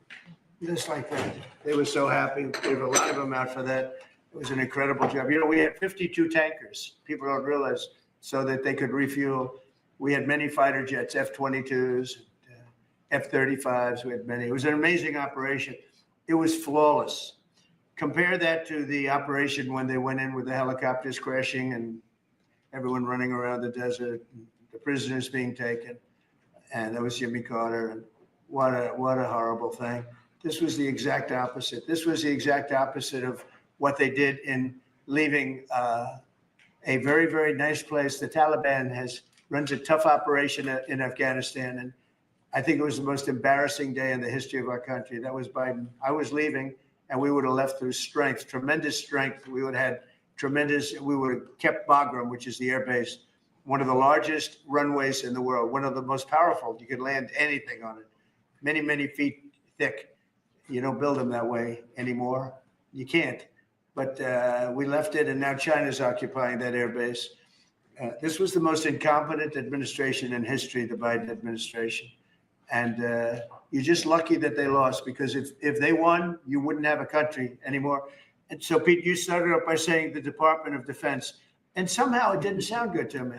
Just like that. They were so happy. We gave a lot of them out for that. It was an incredible job. We had 52 tankers. People don't realize, so that they could refuel. We had many fighter jets, F-22s, F-35s. We had many. It was an amazing operation. It was flawless. Compare that to the operation when they went in with the helicopters crashing and everyone running around the desert, the prisoners being taken. And that was Jimmy Carter. And what a horrible thing. This was the exact opposite. This was the exact opposite of what they did in leaving a very, very nice place. The Taliban runs a tough operation in Afghanistan. And I think it was the most embarrassing day in the history of our country. That was Biden. I was leaving, and we would have left through strength, tremendous strength. We would have kept Bagram, which is the air base, one of the largest runways in the world, one of the most powerful. You could land anything on it, many, many feet thick. You don't build them that way anymore. You can't. But we left it, and now China's occupying that air base. This was the most incompetent administration in history, the Biden administration. And you're just lucky that they lost, because if they won, you wouldn't have a country anymore. And so, Pete, you started up by saying the Department of Defense, and somehow it didn't sound good to me.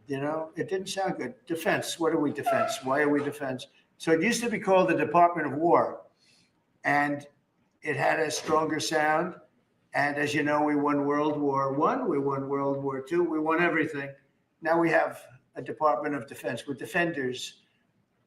It didn't sound good. Defense, what are we defense? Why are we defense? So it used to be called the Department of War, and it had a stronger sound. And as you know, we won World War I, we won World War II, we won everything. Now we have a Department of Defense with defenders.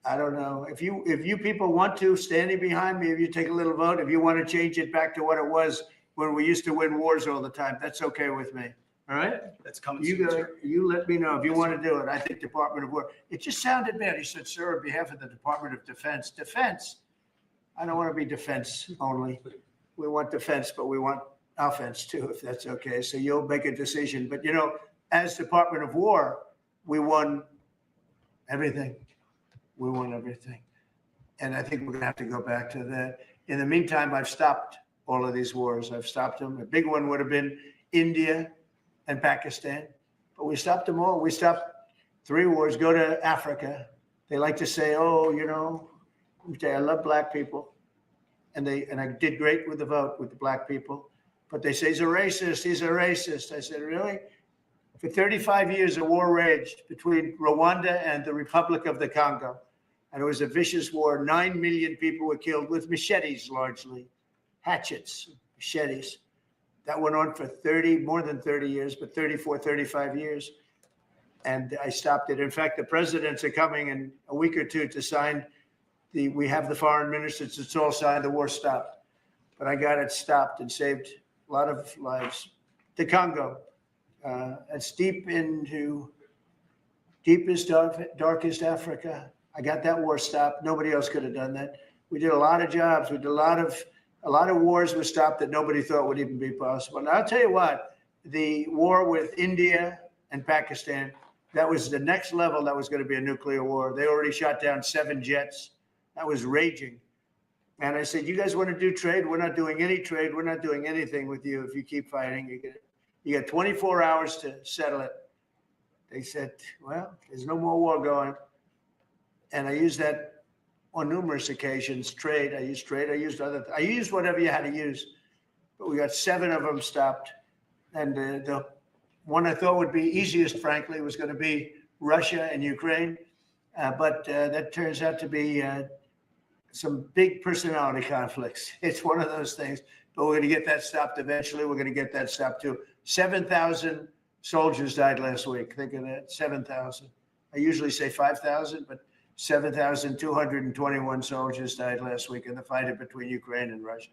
I don't know. If you people want to, standing behind me, if you take a little vote, if you want to change it back to what it was when we used to win wars all the time, that's okay with me. All right? That's coming You soon, go, sir. you let me know if you want to do it. I think Department of War. It just sounded bad. He said, sir, on behalf of the Department of Defense. Defense. I don't want to be defense only. We want defense, but we want offense too, if that's okay. So you'll make a decision. But as Department of War, we won everything. We won everything. And I think we're going to have to go back to that. In the meantime, I've stopped all of these wars. I've stopped them. A big one would have been India and Pakistan, but we stopped them all. We stopped 3 wars. Go to Africa. They like to say, oh, I love black people. And I did great with the vote with the black people. But they say he's a racist. He's a racist. I said, really? For 35 years, a war raged between Rwanda and the Republic of the Congo. And it was a vicious war. 9 million people were killed with machetes, largely. Hatchets, machetes. That went on for more than 30 years, but 34, 35 years. And I stopped it. In fact, the presidents are coming in a week or two to sign we have the foreign ministers, it's all signed, the war stopped. But I got it stopped and saved a lot of lives. The Congo, it's deepest, darkest Africa. I got that war stopped. Nobody else could have done that. We did a lot of jobs. We did a lot of wars were stopped that nobody thought would even be possible. And I'll tell you what, the war with India and Pakistan, that was the next level. That was going to be a nuclear war. They already shot down 7 jets. That was raging. And I said, you guys want to do trade? We're not doing any trade. We're not doing anything with you if you keep fighting. You got 24 hours to settle it. They said, well, there's no more war going. And I used that on numerous occasions. Trade. I used I used whatever you had to use. But we got 7 of them stopped. And the one I thought would be easiest, frankly, was going to be Russia and Ukraine. But that turns out to be some big personality conflicts. It's one of those things. But we're going to get that stopped eventually. We're going to get that stopped too. 7,000 soldiers died last week. Think of that, 7,000. I usually say 5,000, but 7,221 soldiers died last week in the fight between Ukraine and Russia.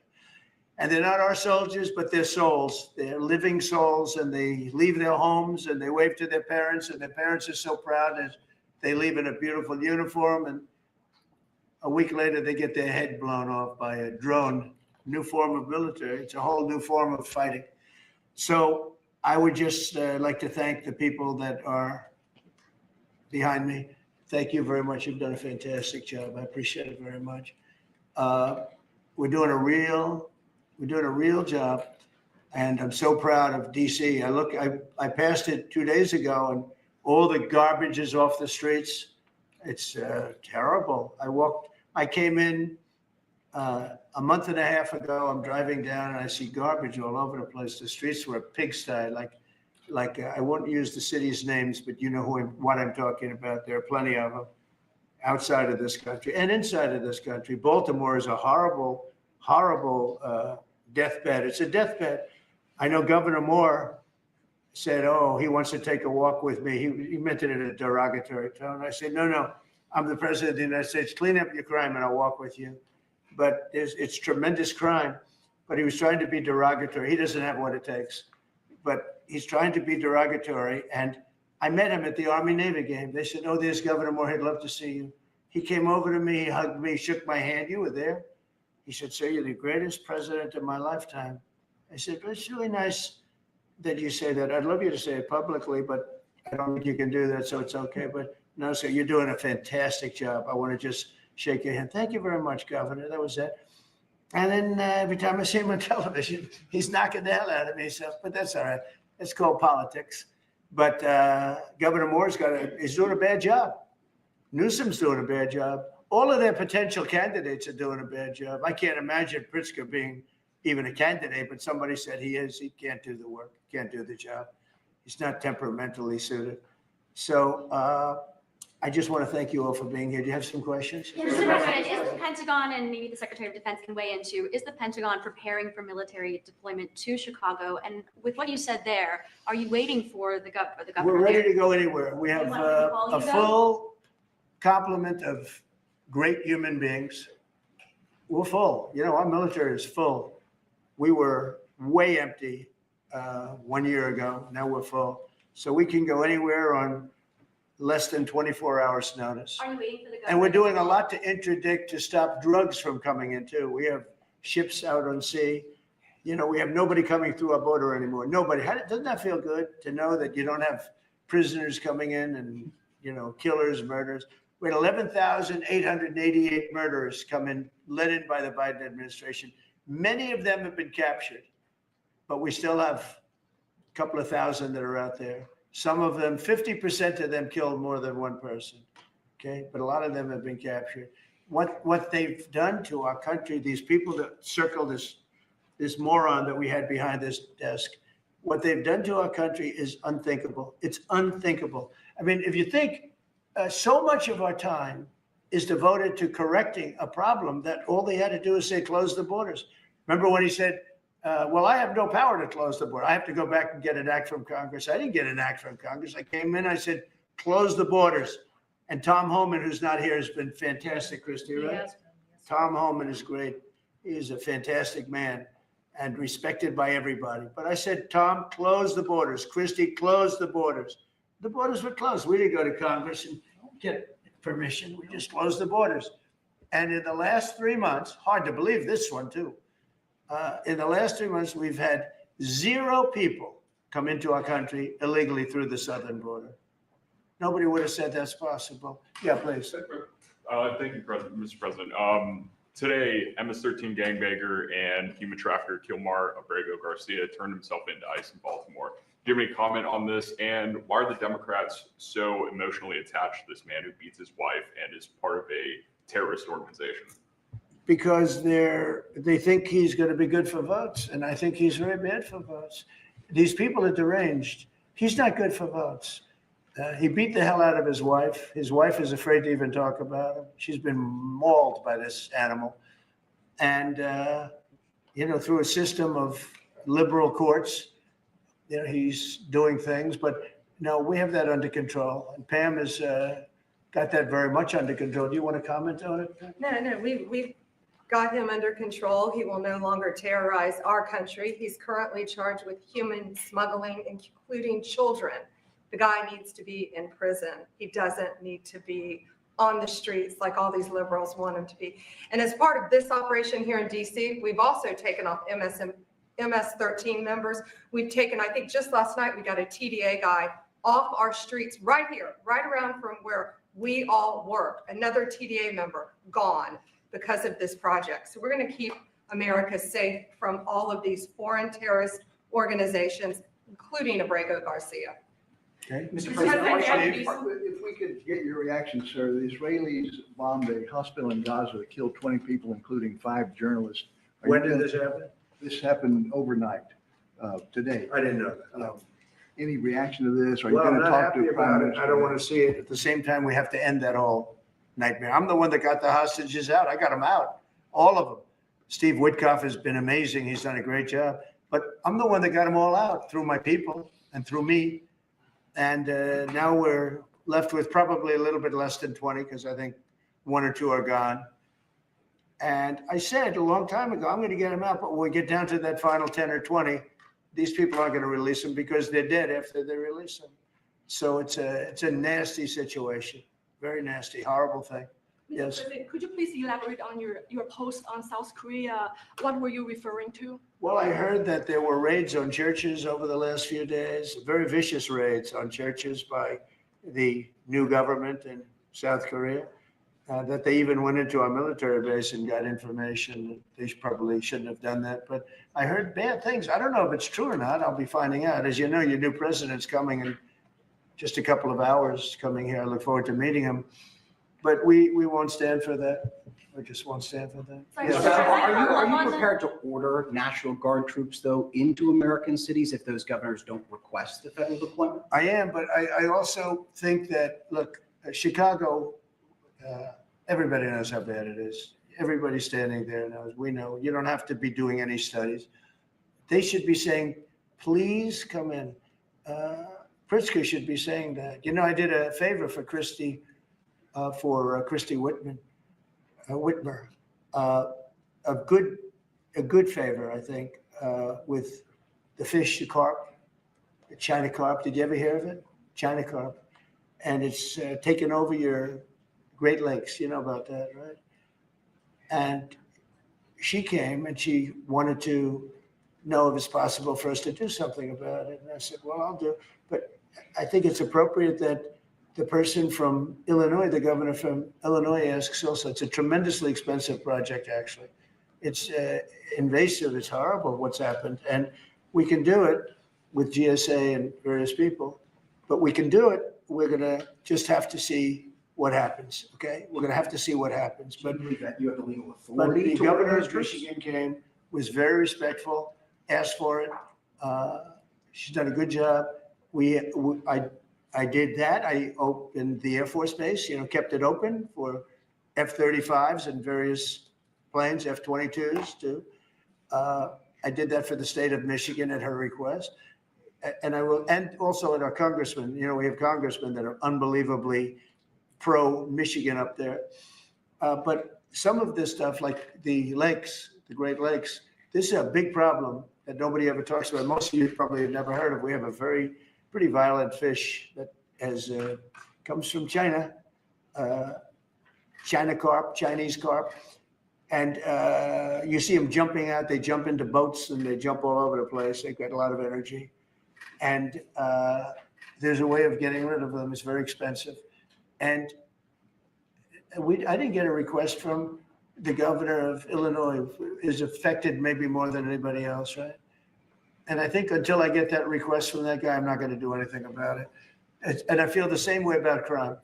And they're not our soldiers, but they're souls. They're living souls, and they leave their homes and they wave to their parents, and their parents are so proud as they leave in a beautiful uniform, and a week later they get their head blown off by a drone. New form of military. It's a whole new form of fighting. So I would just like to thank the people that are behind me. Thank you very much. You've done a fantastic job. I appreciate it very much. We're doing a real job, and I'm so proud of DC. I passed it 2 days ago, and all the garbage is off the streets. It's terrible. I came in a month and a half ago. I'm driving down and I see garbage all over the place. The streets were a pigsty. Like I won't use the city's names, but you know what I'm talking about. There are plenty of them outside of this country and inside of this country. Baltimore is a horrible, horrible deathbed. It's a deathbed. I know Governor Moore said, oh, he wants to take a walk with me. He meant it in a derogatory tone. I said, no, I'm the president of the United States. Clean up your crime and I'll walk with you. But it's tremendous crime. But he was trying to be derogatory. He doesn't have what it takes. But he's trying to be derogatory. And I met him at the Army-Navy game. They said, oh, there's Governor Moore. He'd love to see you. He came over to me, he hugged me, shook my hand. You were there. He said, sir, you're the greatest president of my lifetime. I said, well, it's really nice that you say that. I'd love you to say it publicly, but I don't think you can do that, so it's okay. But no, sir, you're doing a fantastic job. I want to just shake your hand. Thank you very much, Governor. That was it. And then every time I see him on television, he's knocking the hell out of me. So, but that's all right. It's called politics. But Governor Moore's he's doing a bad job. Newsom's doing a bad job. All of their potential candidates are doing a bad job. I can't imagine Pritzker being even a candidate, but somebody said he is. He can't do the work, can't do the job. He's not temperamentally suited. So I just want to thank you all for being here. Do you have some questions? Yeah, Mr. President, is the Pentagon, and maybe the Secretary of Defense can weigh into, is the Pentagon preparing for military deployment to Chicago? And with what you said there, are you waiting for the governor? We're ready there? to go anywhere. We have want me to call a you, though? full complement of great human beings. We're full. You know, our military is full. We were way empty 1 year ago. Now we're full. So we can go anywhere on less than 24 hours notice. Are you waiting for the governor? And we're doing a lot to interdict to stop drugs from coming in too. We have ships out on sea. You know, we have nobody coming through our border anymore. Nobody. Doesn't that feel good to know that you don't have prisoners coming in and, you know, killers, murders? We had 11,888 murderers come in, led in by the Biden administration. Many of them have been captured, but we still have a couple of thousand that are out there. Some of them, 50% of them killed more than one person, okay? But a lot of them have been captured. What they've done to our country, these people that circle this moron that we had behind this desk, what they've done to our country is unthinkable. It's unthinkable. I mean, if you think so much of our time is devoted to correcting a problem that all they had to do is say, close the borders. Remember when he said, well, I have no power to close the border. I have to go back and get an act from Congress. I didn't get an act from Congress. I came in, I said, close the borders. And Tom Homan, who's not here, has been fantastic, Christie, right? Yes. Tom Homan is great. He's a fantastic man and respected by everybody. But I said, Tom, close the borders. Christie, close the borders. The borders were closed. We didn't go to Congress and get permission. We just closed the borders. And in the last 3 months, hard to believe this one too, in the last 3 months, we've had 0 people come into our country illegally through the southern border. Nobody would have said that's possible. Yeah, please. Thank you, Mr. President. Today, MS-13 gangbanger and human trafficker Kilmar Abrego Garcia turned himself into ICE in Baltimore. Do you have any comment on this? And why are the Democrats so emotionally attached to this man who beats his wife and is part of a terrorist organization? Because they think he's going to be good for votes, and I think he's very bad for votes. These people are deranged. He's not good for votes. He beat the hell out of his wife. His wife is afraid to even talk about him. She's been mauled by this animal. And, you know, through a system of liberal courts, you know, he's doing things. But no, we have that under control. And Pam has got that very much under control. Do you want to comment on it? No, we've got him under control. He will no longer terrorize our country. He's currently charged with human smuggling, including children. The guy needs to be in prison. He doesn't need to be on the streets like all these liberals want him to be. And as part of this operation here in DC, we've also taken off MS-13 members. We've taken, I think just last night, we got a TDA guy off our streets right here, right around from where we all work. Another TDA member gone because of this project. So we're going to keep America safe from all of these foreign terrorist organizations, including Abrego Garcia. Okay. Mr. President, President, If we could get your reaction, sir. The Israelis bombed a hospital in Gaza that killed 20 people, including 5 journalists. When did this happen? This happened overnight, today. I didn't know that. Any reaction to this? Are you Well, I'm going to not talk happy to? about it. I don't want to see it. At the same time, we have to end that whole nightmare. I'm the one that got the hostages out. I got them out, all of them. Steve Witkoff has been amazing. He's done a great job. But I'm the one that got them all out through my people and through me. And now we're left with probably a little bit less than 20 because I think 1 or 2 are gone. And I said a long time ago, I'm going to get them out. But when we get down to that final 10 or 20, these people aren't going to release them because they're dead after they release them. So it's a nasty situation. Very nasty, horrible thing. Yes. Mr. President, could you please elaborate on your post on South Korea? What were you referring to? Well, I heard that there were raids on churches over the last few days, very vicious raids on churches by the new government in South Korea, that they even went into our military base and got information that they probably shouldn't have done that. But I heard bad things. I don't know if it's true or not. I'll be finding out. As you know, your new president's coming in just a couple of hours coming here. I look forward to meeting him. But we won't stand for that. We just won't stand for that. Sorry, Yes. Are you prepared to order National Guard troops, though, into American cities if those governors don't request the federal deployment? I am, but I also think that, look, Chicago, everybody knows how bad it is. Everybody standing there knows. We know. You don't have to be doing any studies. They should be saying, please come in. Pritzker should be saying that. You know, I did a favor for Christy Whitmer, a good favor, I think, with the fish, the carp, the China carp. Did you ever hear of it? China carp. And it's taken over your Great Lakes. You know about that, right? And she came and she wanted to know if it's possible for us to do something about it. And I said, well, I'll do it. But I think it's appropriate that the person from Illinois, the governor from Illinois, asks also. It's a tremendously expensive project, actually. It's invasive. It's horrible what's happened. And we can do it with GSA and various people, but we can do it. We're going to just have to see what happens, okay? We're going to have to see what happens. But You have the legal but authority the to order governor those of troops? Michigan came, was very respectful, asked for it. She's done a good job. I did that. I opened the Air Force Base, kept it open for F-35s and various planes, F-22s too. I did that for the state of Michigan at her request. And I will, and also at our congressmen, we have congressmen that are unbelievably pro-Michigan up there. But some of this stuff, like the lakes, the Great Lakes, this is a big problem that nobody ever talks about. Most of you probably have never heard of. We have a pretty violent fish that comes from China, China carp, Chinese carp. And you see them jumping out. They jump into boats and they jump all over the place. They've got a lot of energy. And there's a way of getting rid of them. It's very expensive. And I didn't get a request from the governor of Illinois, who is affected maybe more than anybody else, right? And I think until I get that request from that guy, I'm not going to do anything about it. And I feel the same way about crime.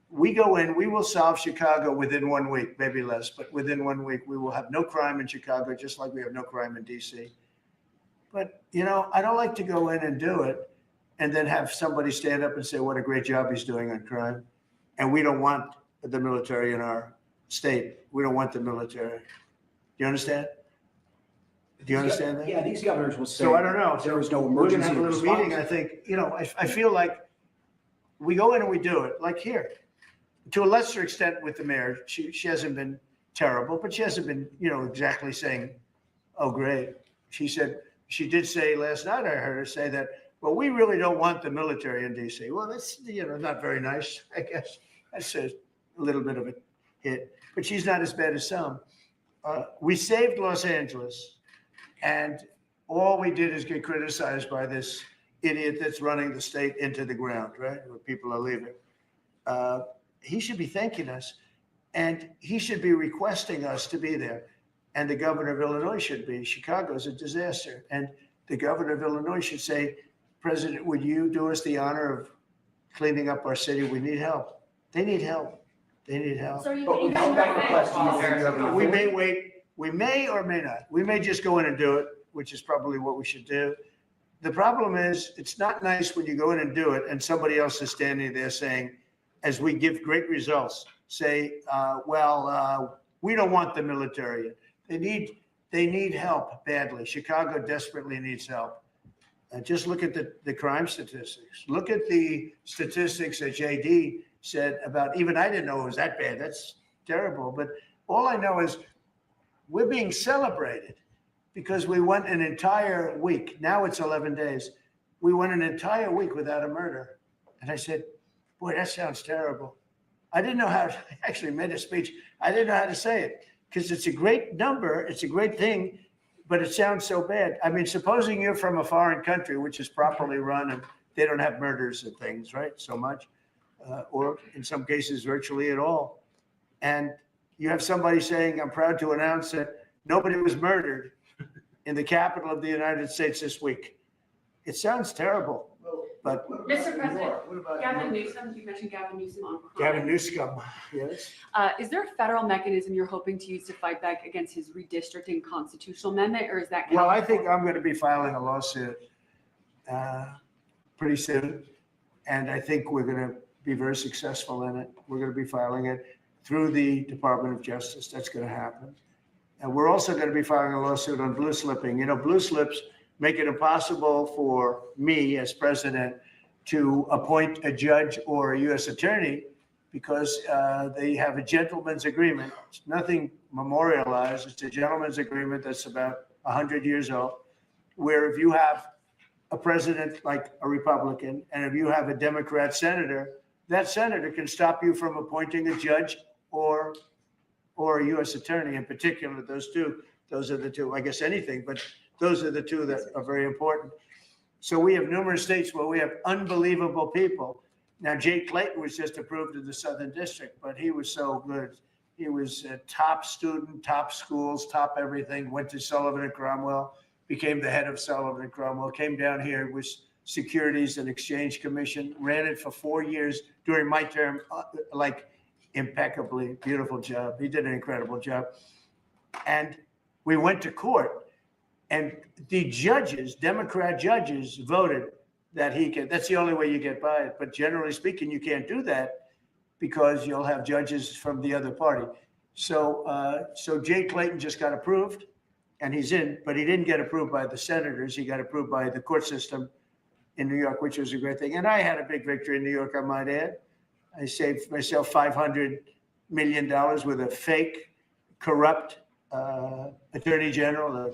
We go in, we will solve Chicago within 1 week, maybe less, but within 1 week, we will have no crime in Chicago, just like we have no crime in DC. But, I don't like to go in and do it and then have somebody stand up and say, what a great job he's doing on crime. And we don't want the military in our state. We don't want the military. Do you understand? Do you understand that? Yeah, these governors will say. So I don't know. There was no We're gonna emergency have a little response. meeting. I think, I feel like we go in and we do it, like here. To a lesser extent with the mayor, she hasn't been terrible, but she hasn't been, exactly saying, oh, great. She did say last night, I heard her say that, well, we really don't want the military in DC. Well, that's, not very nice, I guess. That's a little bit of a hit, but she's not as bad as some. We saved Los Angeles, and all we did is get criticized by this idiot that's running the state into the ground, right? Where people are leaving. He should be thanking us, and he should be requesting us to be there. And the governor of Illinois should be. Chicago's a disaster. And the governor of Illinois should say, President, would you do us the honor of cleaning up our city? We need help. They need help. They need help. So But without that request, do you think you have an We authority? may wait. We may or may not. We may just go in and do it, which is probably what we should do. The problem is, it's not nice when you go in and do it and somebody else is standing there saying, as we give great results, say, we don't want the military. They need help badly. Chicago desperately needs help. Just look at the crime statistics. Look at the statistics that JD said about, even I didn't know it was that bad. That's terrible. But all I know is we're being celebrated because we went an entire week. Now it's 11 days. We went an entire week without a murder. And I said, boy, that sounds terrible. I didn't know how to, I actually made a speech. I didn't know how to say it because it's a great number. It's a great thing, but it sounds so bad. I mean, supposing you're from a foreign country, which is properly run and they don't have murders and things, right? So much, or in some cases, virtually at all. And you have somebody saying, I'm proud to announce that nobody was murdered in the capital of the United States this week. It sounds terrible, but Mr. President, what about Gavin Newsom, you mentioned Gavin Newsom on crime. Gavin Newsom? Yes. Is there a federal mechanism you're hoping to use to fight back against his redistricting constitutional amendment, or is that? Well, I think I'm going to be filing a lawsuit pretty soon. And I think we're going to be very successful in it. We're going to be filing it through the Department of Justice. That's going to happen. And we're also going to be filing a lawsuit on blue slipping. You know, blue slips make it impossible for me as president to appoint a judge or a U.S. attorney because they have a gentleman's agreement. It's nothing memorialized. It's a gentleman's agreement that's about 100 years old, where if you have a president like a Republican and if you have a Democrat senator, that senator can stop you from appointing a judge or a U.S. attorney. In particular, those are the two, I guess anything, but those are the two that are very important. So we have numerous states where we have unbelievable people. Now, Jay Clayton was just approved in the Southern District, but he was so good. He was a top student, top schools, top everything, went to Sullivan and Cromwell, became the head of Sullivan and Cromwell, came down here, was Securities and Exchange Commission, ran it for 4 years during my term, like impeccably, beautiful job. He did an incredible job. And we went to court and the judges, Democrat judges, voted that he can, that's the only way you get by it. But generally speaking, you can't do that because you'll have judges from the other party. So Jay Clayton just got approved and he's in, but he didn't get approved by the senators. He got approved by the court system in New York, which was a great thing. And I had a big victory in New York, I might add. I saved myself $500 million with a fake, corrupt attorney general,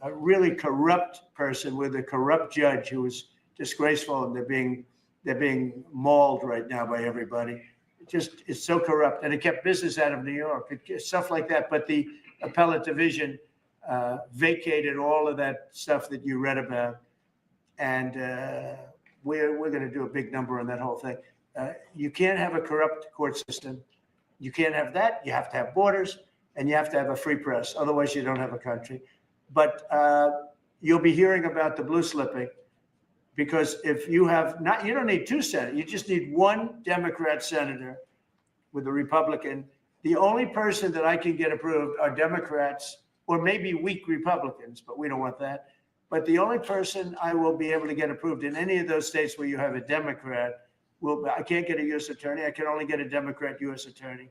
a really corrupt person with a corrupt judge who was disgraceful, and they're being mauled right now by everybody. It's so corrupt, and it kept business out of New York, stuff like that. But the appellate division vacated all of that stuff that you read about, and we're going to do a big number on that whole thing. You can't have a corrupt court system. You can't have that. You have to have borders, and you have to have a free press. Otherwise, you don't have a country. But you'll be hearing about the blue slipping, because if you have not, you don't need two senators. You just need one Democrat senator with a Republican. The only person that I can get approved are Democrats or maybe weak Republicans, but we don't want that. But the only person I will be able to get approved in any of those states where you have a Democrat I can't get a U.S. attorney. I can only get a Democrat U.S. attorney.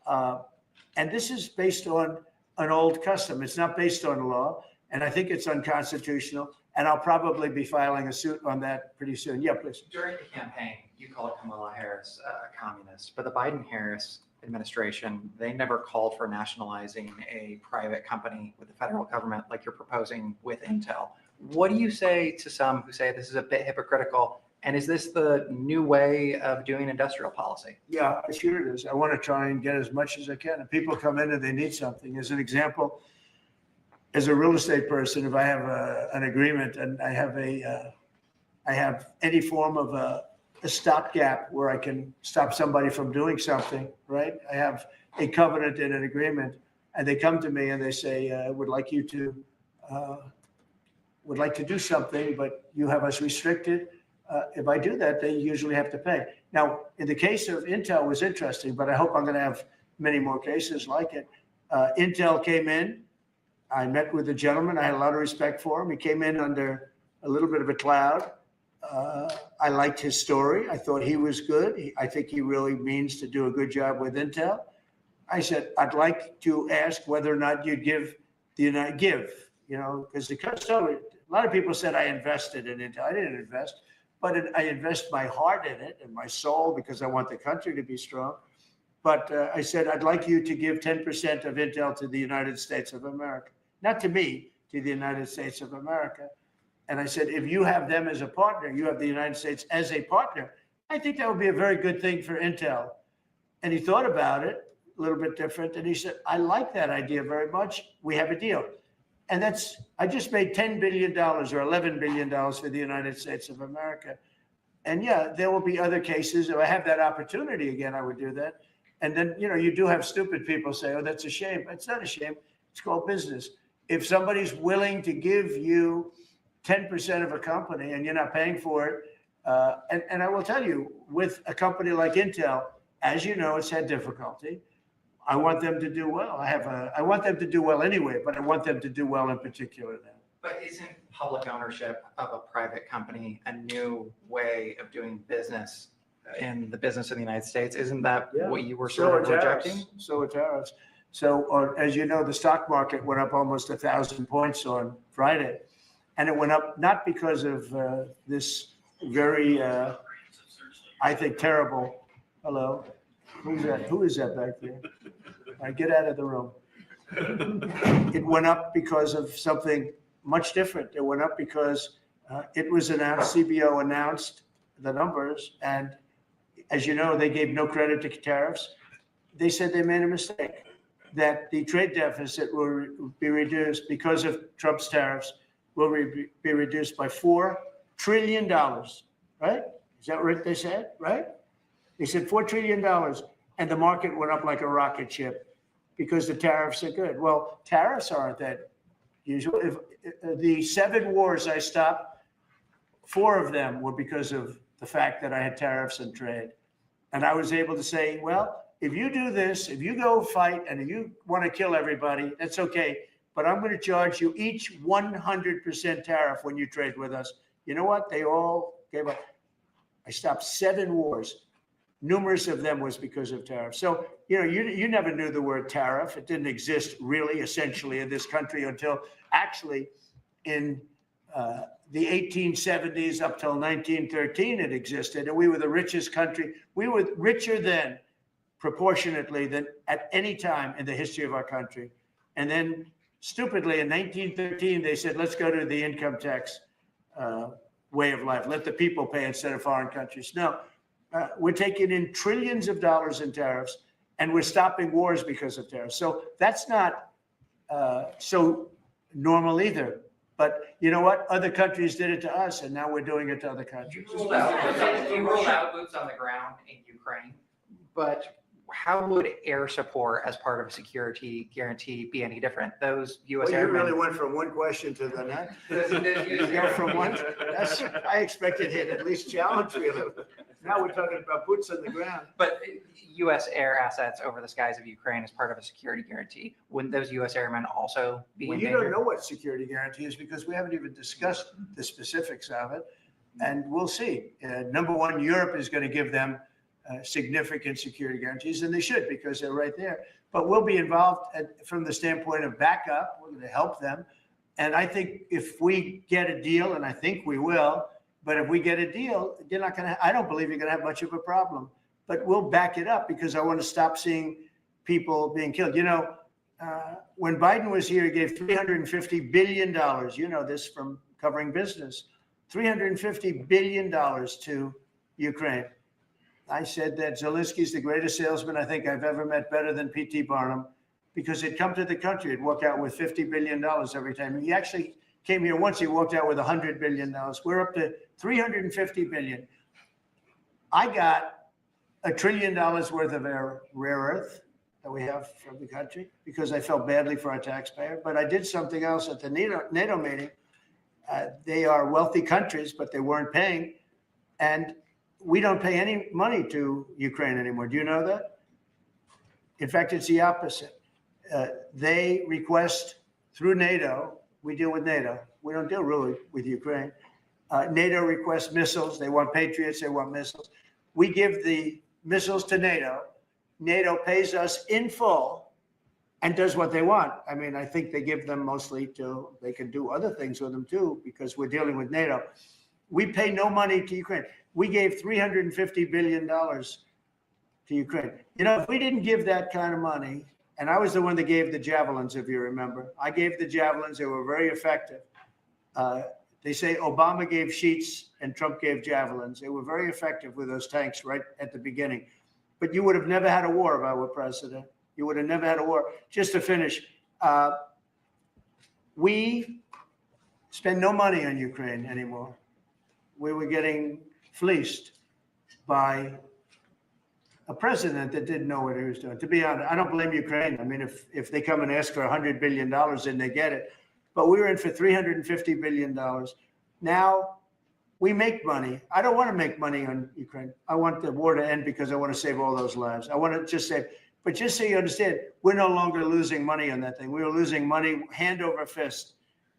And this is based on an old custom. It's not based on law, and I think it's unconstitutional. And I'll probably be filing a suit on that pretty soon. Yeah, please. During the campaign, you called Kamala Harris a communist, but the Biden-Harris administration, they never called for nationalizing a private company with the federal government like you're proposing with Intel. What do you say to some who say this is a bit hypocritical? And is this the new way of doing industrial policy? Yeah, sure it is. I want to try and get as much as I can. If people come in and they need something, as an example, as a real estate person, if I have an agreement and I have any form of a stopgap where I can stop somebody from doing something, right? I have a covenant and an agreement, and they come to me and they say, would like to do something, but you have us restricted. If I do that, they usually have to pay. Now, in the case of Intel, it was interesting, but I hope I'm going to have many more cases like it. Intel came in. I met with the gentleman. I had a lot of respect for him. He came in under a little bit of a cloud. I liked his story. I thought he was good. I think he really means to do a good job with Intel. I said, I'd like to ask whether or not you'd give, because the customer, a lot of people said I invested in Intel. I didn't invest. But I invest my heart in it and my soul because I want the country to be strong. But I said, I'd like you to give 10% of Intel to the United States of America. Not to me, to the United States of America. And I said, if you have them as a partner, you have the United States as a partner, I think that would be a very good thing for Intel. And he thought about it a little bit different. And he said, I like that idea very much. We have a deal. And I just made $10 billion or $11 billion for the United States of America. And yeah, there will be other cases. If I have that opportunity again, I would do that. And then, you do have stupid people say, oh, that's a shame. It's not a shame. It's called business. If somebody's willing to give you 10% of a company and you're not paying for it, and I will tell you, with a company like Intel, as you know, it's had difficulty. I want them to do well. I want them to do well anyway, but I want them to do well in particular now. But isn't public ownership of a private company a new way of doing business in the business in the United States. Isn't that Yeah. what you were So sort of are tariffs. rejecting? So are tariffs. So, as you know, the stock market went up almost 1,000 points on Friday. And it went up not because of this very, I think, terrible, hello? Who's that? Who is that back there? All right, get out of the room. It went up because of something much different. It went up because it was announced, CBO announced the numbers. And as you know, they gave no credit to tariffs. They said they made a mistake, that the trade deficit will be reduced because of Trump's tariffs, will be reduced by $4 trillion, right? Is that what they said, right? They said $4 trillion, and the market went up like a rocket ship because the tariffs are good. Well, tariffs aren't that usual. If the 7 wars I stopped, 4 of them were because of the fact that I had tariffs and trade. And I was able to say, well, if you do this, if you go fight and if you want to kill everybody, that's okay. But I'm going to charge you each 100% tariff when you trade with us. You know what? They all gave up. I stopped 7 wars. Numerous of them was because of tariffs. So, you never knew the word tariff. It didn't exist really, essentially, in this country until actually in the 1870s up till 1913 it existed. And we were the richest country. We were richer then, proportionately, than at any time in the history of our country. And then, stupidly, in 1913, they said, let's go to the income tax way of life. Let the people pay instead of foreign countries. No, we're taking in trillions of dollars in tariffs, and we're stopping wars because of tariffs. So that's not so normal either. But you know what? Other countries did it to us, and now we're doing it to other countries. You ruled out boots on the ground in Ukraine, but how would air support as part of a security guarantee be any different? Those U.S. Well, you airmen. really went from one question to the next. You go from one. I expected him to at least challenge me a little. Now we're talking about boots on the ground. But U.S. air assets over the skies of Ukraine as part of a security guarantee. Wouldn't those U.S. airmen also be Well, in you danger? don't know what security guarantee is because we haven't even discussed the specifics of it. And we'll see. Number one, Europe is going to give them significant security guarantees, and they should because they're right there. But we'll be involved from the standpoint of backup. We're going to help them. And I think if we get a deal, and I think we will, but if we get a deal, you're not going to, I don't believe you're going to have much of a problem. But we'll back it up because I want to stop seeing people being killed. When Biden was here, he gave $350 billion. You know this from covering business. $350 billion to Ukraine. I said that Zelensky's the greatest salesman I think I've ever met, better than P.T. Barnum, because he'd come to the country, he'd walk out with $50 billion every time. He actually came here once, he walked out with $100 billion. We're up to $350 billion. I got $1 trillion worth of rare earth that we have from the country because I felt badly for our taxpayer. But I did something else at the NATO meeting. They are wealthy countries, but they weren't paying. And we don't pay any money to Ukraine anymore. Do you know that? In fact, it's the opposite. They request through NATO, we deal with NATO. We don't deal really with Ukraine. NATO requests missiles. They want Patriots. They want missiles. We give the missiles to NATO. NATO pays us in full and does what they want. I mean, I think they give them mostly they can do other things with them too, because we're dealing with NATO. We pay no money to Ukraine. We gave $350 billion to Ukraine. If we didn't give that kind of money, and I was the one that gave the javelins, if you remember. I gave the javelins. They were very effective. They say Obama gave sheets and Trump gave javelins. They were very effective with those tanks right at the beginning. But you would have never had a war if I were president. You would have never had a war. Just to finish, we spend no money on Ukraine anymore. We were getting fleeced by a president that didn't know what he was doing. To be honest, I don't blame Ukraine. I mean, if they come and ask for $100 billion, then they get it. But we were in for $350 billion. Now we make money. I don't want to make money on Ukraine. I want the war to end because I want to save all those lives. I want to just save. But just so you understand, we're no longer losing money on that thing. We were losing money hand over fist.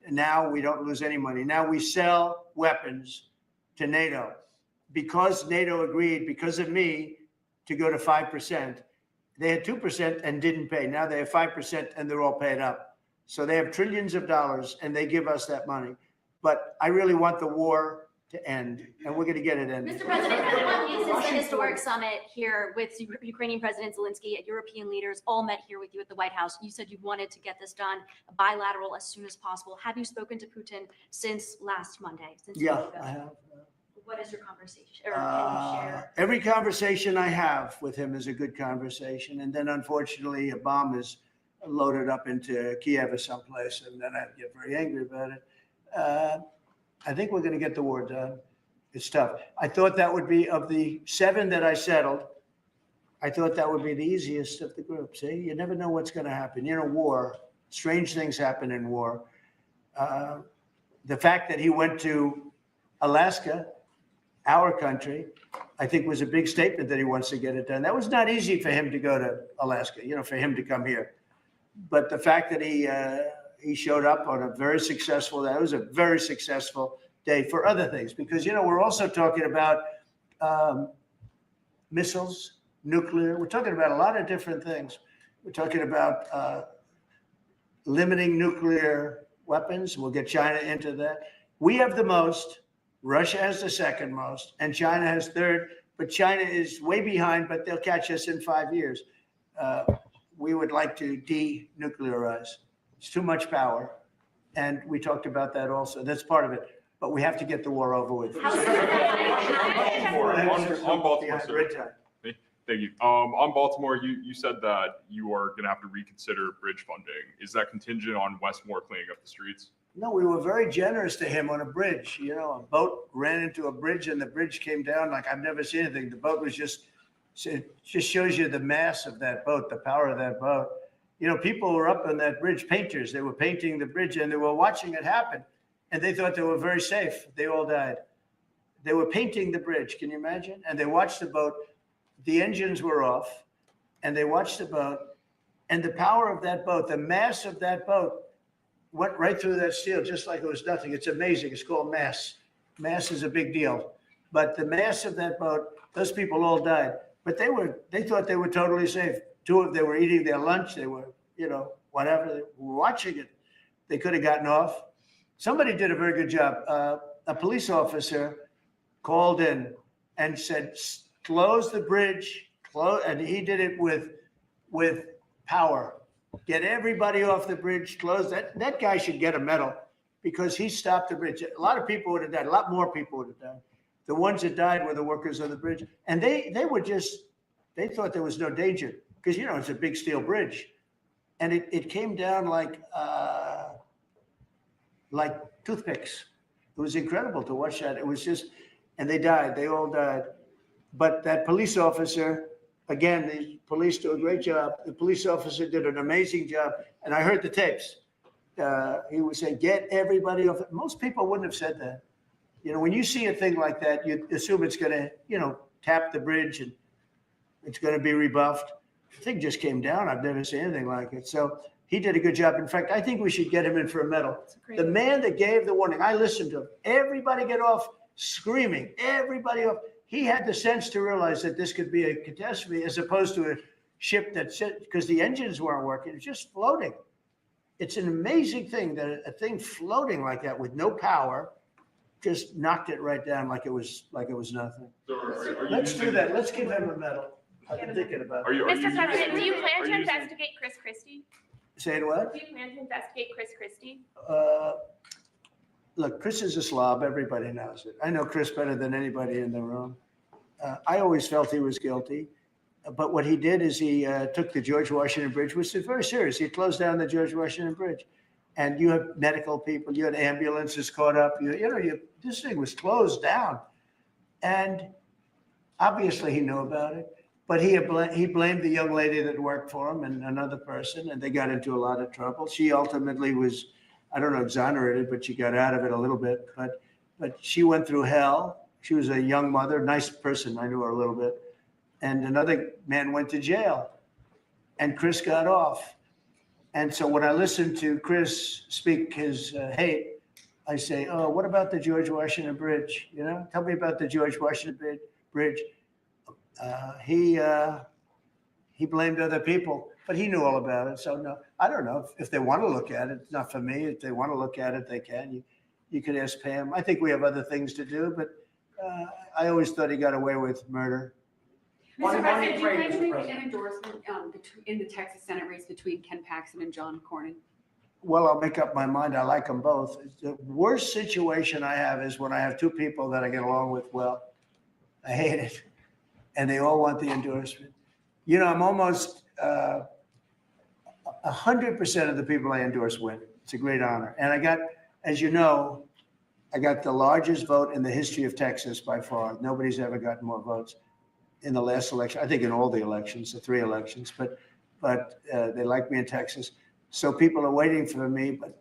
And now we don't lose any money. Now we sell weapons to NATO. because NATO agreed, because of me, to go to 5%. They had 2% and didn't pay. Now they have 5% and they're all paid up. So they have trillions of dollars and they give us that money. But I really want the war to end, and we're going to get it ended. Mr. President, since the historic summit here with Ukrainian President Zelensky and European leaders all met here with you at the White House, you said you wanted to get this done bilateral as soon as possible. Have you spoken to Putin since last Monday? Yeah, I have. What is your conversation? Or can you share? Every conversation I have with him is a good conversation. And then unfortunately, a bomb is loaded up into Kiev or someplace, and then I get very angry about it. I think we're going to get the war done. It's tough. I thought that would be, of the 7 that I settled, I thought that would be the easiest of the group. See, you never know what's going to happen. You know, war, strange things happen in war. The fact that he went to Alaska, our country, I think was a big statement that he wants to get it done. That was not easy for him to go to Alaska, you know, for him to come here. But the fact that he showed up on a very successful, that was a very successful day for other things, because, you know, we're also talking about missiles, nuclear. We're talking about a lot of different things. We're talking about limiting nuclear weapons. We'll get China into that. We have the most. Russia has the second most, and China has third, but China is way behind, but they'll catch us in 5 years. We would like to denuclearize. It's too much power. And we talked about that also. That's part of it. But we have to get the war over with. On Baltimore, sir. Thank you. On Baltimore, you said that you are going to have to reconsider bridge funding. Is that contingent on Westmore cleaning up the streets? No, we were very generous to him on a bridge. You know, a boat ran into a bridge and the bridge came down like I've never seen anything. The boat was it just shows you the mass of that boat, the power of that boat. You know, people were up on that bridge, painters. They were painting the bridge and they were watching it happen. And they thought they were very safe. They all died. They were painting the bridge. Can you imagine? And they watched the boat. The engines were off and they watched the boat. And the power of that boat, the mass of that boat, went right through that steel just like it was nothing. It's amazing. It's called mass. Mass is a big deal. But the mass of that boat, those people all died. But they thought they were totally safe. They were eating their lunch. They were, you know, whatever. They were watching it. They could have gotten off. Somebody did a very good job. A police officer called in and said, close the bridge. And he did it with power. Get everybody off the bridge, close that. That guy should get a medal because he stopped the bridge. A lot of people would have died. A lot more people would have died. The ones that died were the workers on the bridge. And they thought there was no danger because, you know, it's a big steel bridge. And it came down like toothpicks. It was incredible to watch that. It was just, and they died. They all died. But that police officer, again, the police do a great job. The police officer did an amazing job. And I heard the tapes. He would say, get everybody off. Most people wouldn't have said that. You know, when you see a thing like that, you assume it's going to, you know, tap the bridge and it's going to be rebuffed. The thing just came down. I've never seen anything like it. So he did a good job. In fact, I think we should get him in for a medal. The man that gave the warning, I listened to him. Everybody get off screaming. Everybody off. He had the sense to realize that this could be a catastrophe as opposed to a ship that because the engines weren't working. It's just floating. It's an amazing thing that a thing floating like that with no power just knocked it right down like it was nothing. So Let's do that. Let's give him a medal. I've been thinking about it. Mr. President, do you plan to investigate Chris Christie? Say it what? Do you plan to investigate Chris Christie? Look, Chris is a slob. Everybody knows it. I know Chris better than anybody in the room. I always felt he was guilty. But what he did is he took the George Washington Bridge, which is very serious. He closed down the George Washington Bridge. And you have medical people, you had ambulances caught up. This thing was closed down. And obviously he knew about it. But he blamed the young lady that worked for him and another person, and they got into a lot of trouble. She ultimately was, I don't know, exonerated, but she got out of it a little bit. But she went through hell. She was a young mother, nice person. I knew her a little bit. And another man went to jail, and Chris got off. And so when I listened to Chris speak his hate, I say, oh, what about the George Washington Bridge? You know, tell me about the George Washington Bridge. He blamed other people, but he knew all about it. So no, I don't know if they want to look at it. It's not for me. If they want to look at it, they can. You could ask Pam. I think we have other things to do, but I always thought he got away with murder. Mr. President, do you plan to make an endorsement in the Texas Senate race between Ken Paxton and John Cornyn? Well, I'll make up my mind. I like them both. The worst situation I have is when I have two people that I get along with well. I hate it. And they all want the endorsement. You know, I'm almost 100% of the people I endorse win. It's a great honor. And I got, as you know, I got the largest vote in the history of Texas by far. Nobody's ever gotten more votes in the last election. I think in all the elections, the 3 elections, but they like me in Texas. So people are waiting for me, but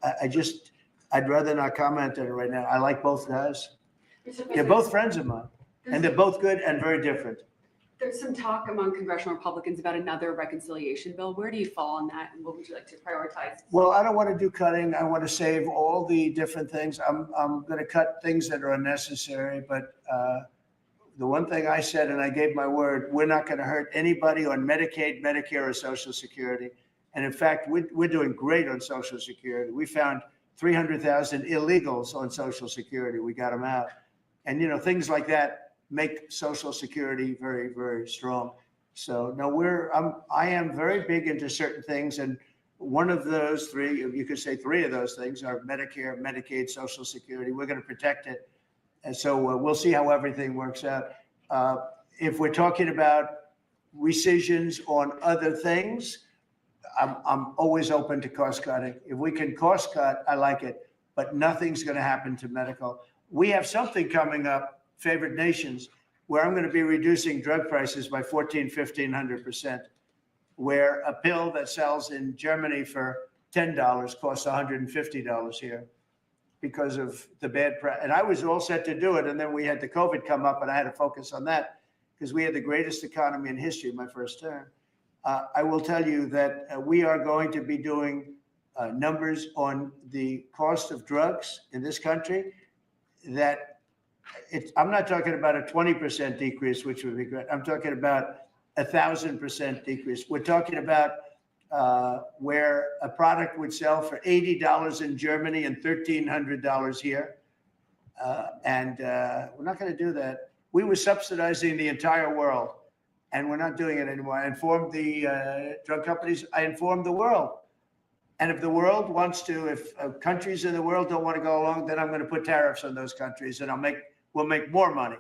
I'd rather not comment on it right now. I like both guys. They're both friends of mine, and they're both good and very different. There's some talk among congressional Republicans about another reconciliation bill. Where do you fall on that, and what would you like to prioritize? Well, I don't want to do cutting. I want to save all the different things. I'm going to cut things that are unnecessary, but the one thing I said, and I gave my word, we're not going to hurt anybody on Medicaid, Medicare, or Social Security. And in fact, we're doing great on Social Security. We found 300,000 illegals on Social Security. We got them out. And, you know, things like that make Social Security very, very strong. So no, I am very big into certain things. And one of those 3, you could say 3 of those things are Medicare, Medicaid, Social Security. We're going to protect it. And so we'll see how everything works out. If we're talking about rescissions on other things, I'm always open to cost cutting. If we can cost cut, I like it, but nothing's going to happen to medical. We have something coming up, favored nations, where I'm going to be reducing drug prices by 1,500% where a pill that sells in Germany for $10 costs $150 here because of the bad press. And I was all set to do it. And then we had the COVID come up and I had to focus on that because we had the greatest economy in history my first term. I will tell you that we are going to be doing numbers on the cost of drugs in this country that I'm not talking about a 20% decrease, which would be great. I'm talking about 1,000% decrease. We're talking about where a product would sell for $80 in Germany and $1,300 here. And we're not going to do that. We were subsidizing the entire world. And we're not doing it anymore. I informed the drug companies. I informed the world. And if the world wants to, if countries in the world don't want to go along, then I'm going to put tariffs on those countries and we'll make more money.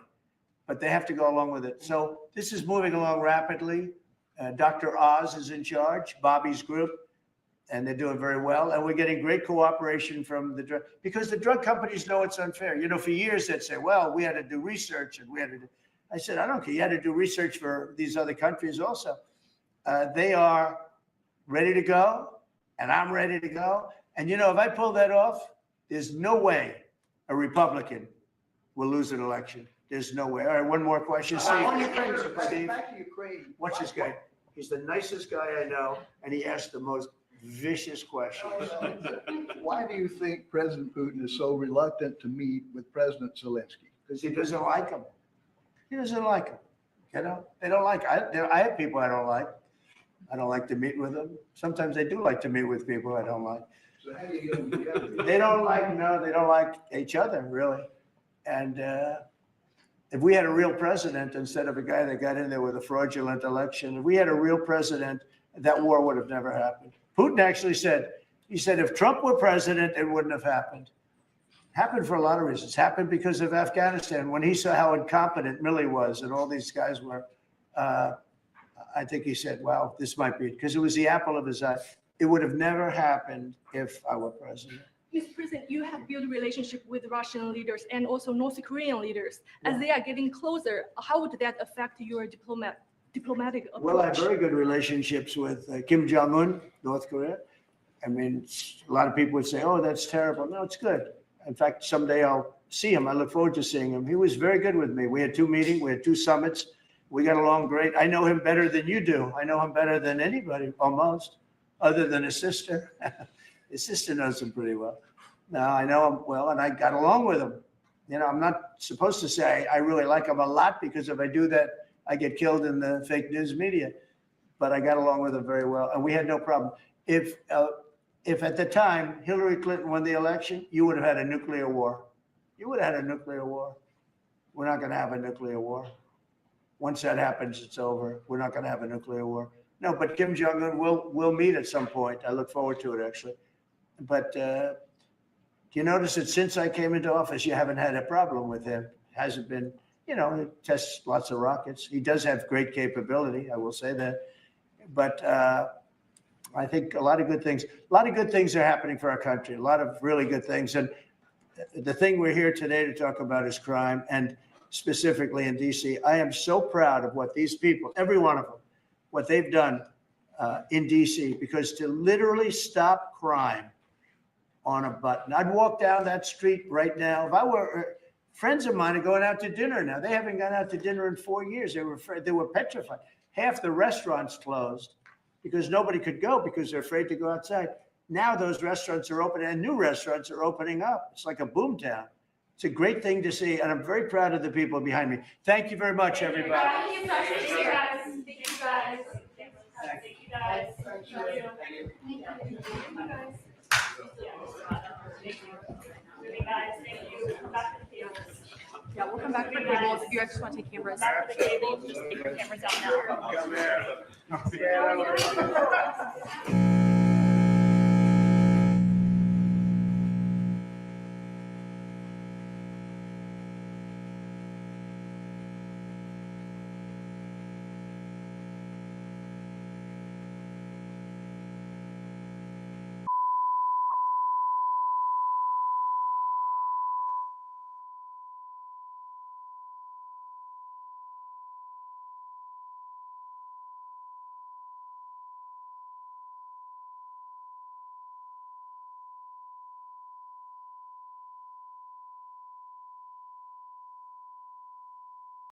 But they have to go along with it. So this is moving along rapidly. Dr. Oz is in charge, Bobby's group, and they're doing very well. And we're getting great cooperation from the drug, because the drug companies know it's unfair. You know, for years they'd say, well, we had to do research and we had to do. I said, I don't care. You had to do research for these other countries also. They are ready to go, and I'm ready to go. And, you know, if I pull that off, there's no way a Republican will lose an election. There's no way. All right, one more question. Steve, Back to Ukraine. watch this guy. He's the nicest guy I know, and he asks the most vicious questions. Why do you think President Putin is so reluctant to meet with President Zelensky? Because he doesn't like him. He doesn't like them. You know, they don't like. I have people I don't like. I don't like to meet with them. Sometimes they do like to meet with people I don't like. So how do you get them together? They don't like each other really. And if we had a real president instead of a guy that got in there with a fraudulent election, if we had a real president, that war would have never happened. Putin actually said, he said, if Trump were president, it wouldn't have happened. Happened for a lot of reasons. Happened because of Afghanistan. When he saw how incompetent Milley was and all these guys were, I think he said, well, this might be it, because it was the apple of his eye. It would have never happened if I were president. Mr. President, you have built a relationship with Russian leaders and also North Korean leaders. As they are getting closer, how would that affect your diplomatic approach? Well, I have very good relationships with Kim Jong-un, North Korea. I mean, a lot of people would say, oh, that's terrible. No, it's good. In fact, someday I'll see him. I look forward to seeing him. He was very good with me. We had 2 meetings. We had 2 summits. We got along great. I know him better than you do. I know him better than anybody, almost, other than his sister. His sister knows him pretty well. No, I know him well, and I got along with him. You know, I'm not supposed to say I really like him a lot, because if I do that, I get killed in the fake news media. But I got along with him very well, and we had no problem. If at the time Hillary Clinton won the election, you would have had a nuclear war. You would have had a nuclear war. We're not going to have a nuclear war. Once that happens, it's over. We're not going to have a nuclear war. No, but Kim Jong-un will meet at some point. I look forward to it, actually. But you notice that since I came into office, you haven't had a problem with him. Hasn't been, you know, he tests lots of rockets. He does have great capability, I will say that. But I think a lot of good things are happening for our country, a lot of really good things. And the thing we're here today to talk about is crime, and specifically in DC. I am so proud of what these people, every one of them, what they've done in DC, because to literally stop crime on a button. I'd walk down that street right now. If I were, friends of mine are going out to dinner now. They haven't gone out to dinner in 4 years. They were afraid, they were petrified. Half the restaurants closed because nobody could go because they're afraid to go outside. Now those restaurants are open and new restaurants are opening up. It's like a boom town. It's a great thing to see, and I'm very proud of the people behind me. Thank you very much, everybody. Thank you guys. Thank you guys. Thank you guys. Thank you guys. Thank you. Yeah, we'll come back to the table if you guys just want to take cameras. Back to the table, just take your cameras out now. Come here.